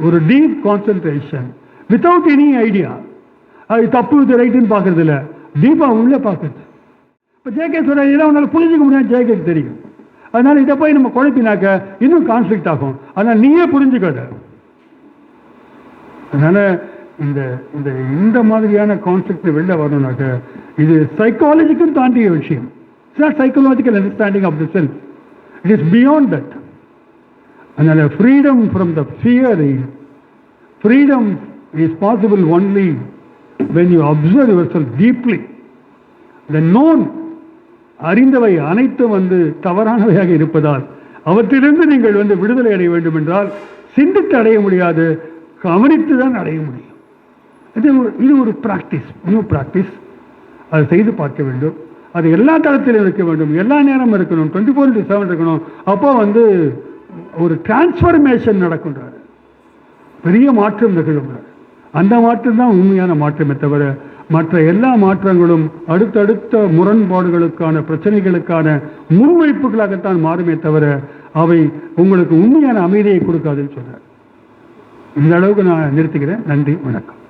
ஒரு deep concentration without any idea. அது தப்பு இது ரைட்டுன்னு பார்க்கறது இல்லை, டீப்பாக உள்ள பார்க்கறது. இப்போ ஜேகே சொல்ற இதெல்லாம் உன்னால் புரிஞ்சுக்க முடியாது, ஜேகேக்கு தெரியும். அதனால இதை போய் நம்ம குழப்பினாக்க இன்னும் கான்ஃப்ளிக்ட் ஆகும். அதனால நீயே புரிஞ்சுக்காத. அதனால இந்த மாதிரியான கான்ஃப்ளிக்ட் வெளில வரணும்னாக்க இது சைக்காலஜிக்கும் தாண்டிய விஷயம். It's not psychological understanding of the self, it is beyond that. அதனால freedom from the fear, freedom is possible only when you observe yourself deeply. இந்த நோன் அறிந்தவை அனைத்தும் தவறானவையாக இருப்பதால் அவற்றிலிருந்து நீங்கள் விடுதலை அடைய வேண்டும் என்றால் சிந்தித்து அடைய முடியாது, கவனித்து தான் அடைய முடியும். இது ஒரு பிராக்டிஸ், நியூ பிராக்டிஸ். அதை செய்து பார்க்க வேண்டும். அது எல்லா தளத்திலும் இருக்க வேண்டும், எல்லா நேரமும் இருக்கணும், 24/7 இருக்கணும். அப்போ ஒரு டிரான்ஸ்ஃபர்மேஷன் நடக்கின்றார், பெரிய மாற்றம் நிகழ்கிறார். அந்த மாற்றம் தான் உண்மையான மாற்றமே தவிர மற்ற எல்லா மாற்றங்களும் அடுத்தடுத்த முரண்பாடுகளுக்கான பிரச்சனைகளுக்கான முன்வைப்புகளாகத்தான் மாறுமே தவிர அவை உங்களுக்கு உண்மையான அமைதியை கொடுக்காதுன்னு சொல்றார். இந்த அளவுக்கு நான் நிறுத்துகிறேன். நன்றி, வணக்கம்.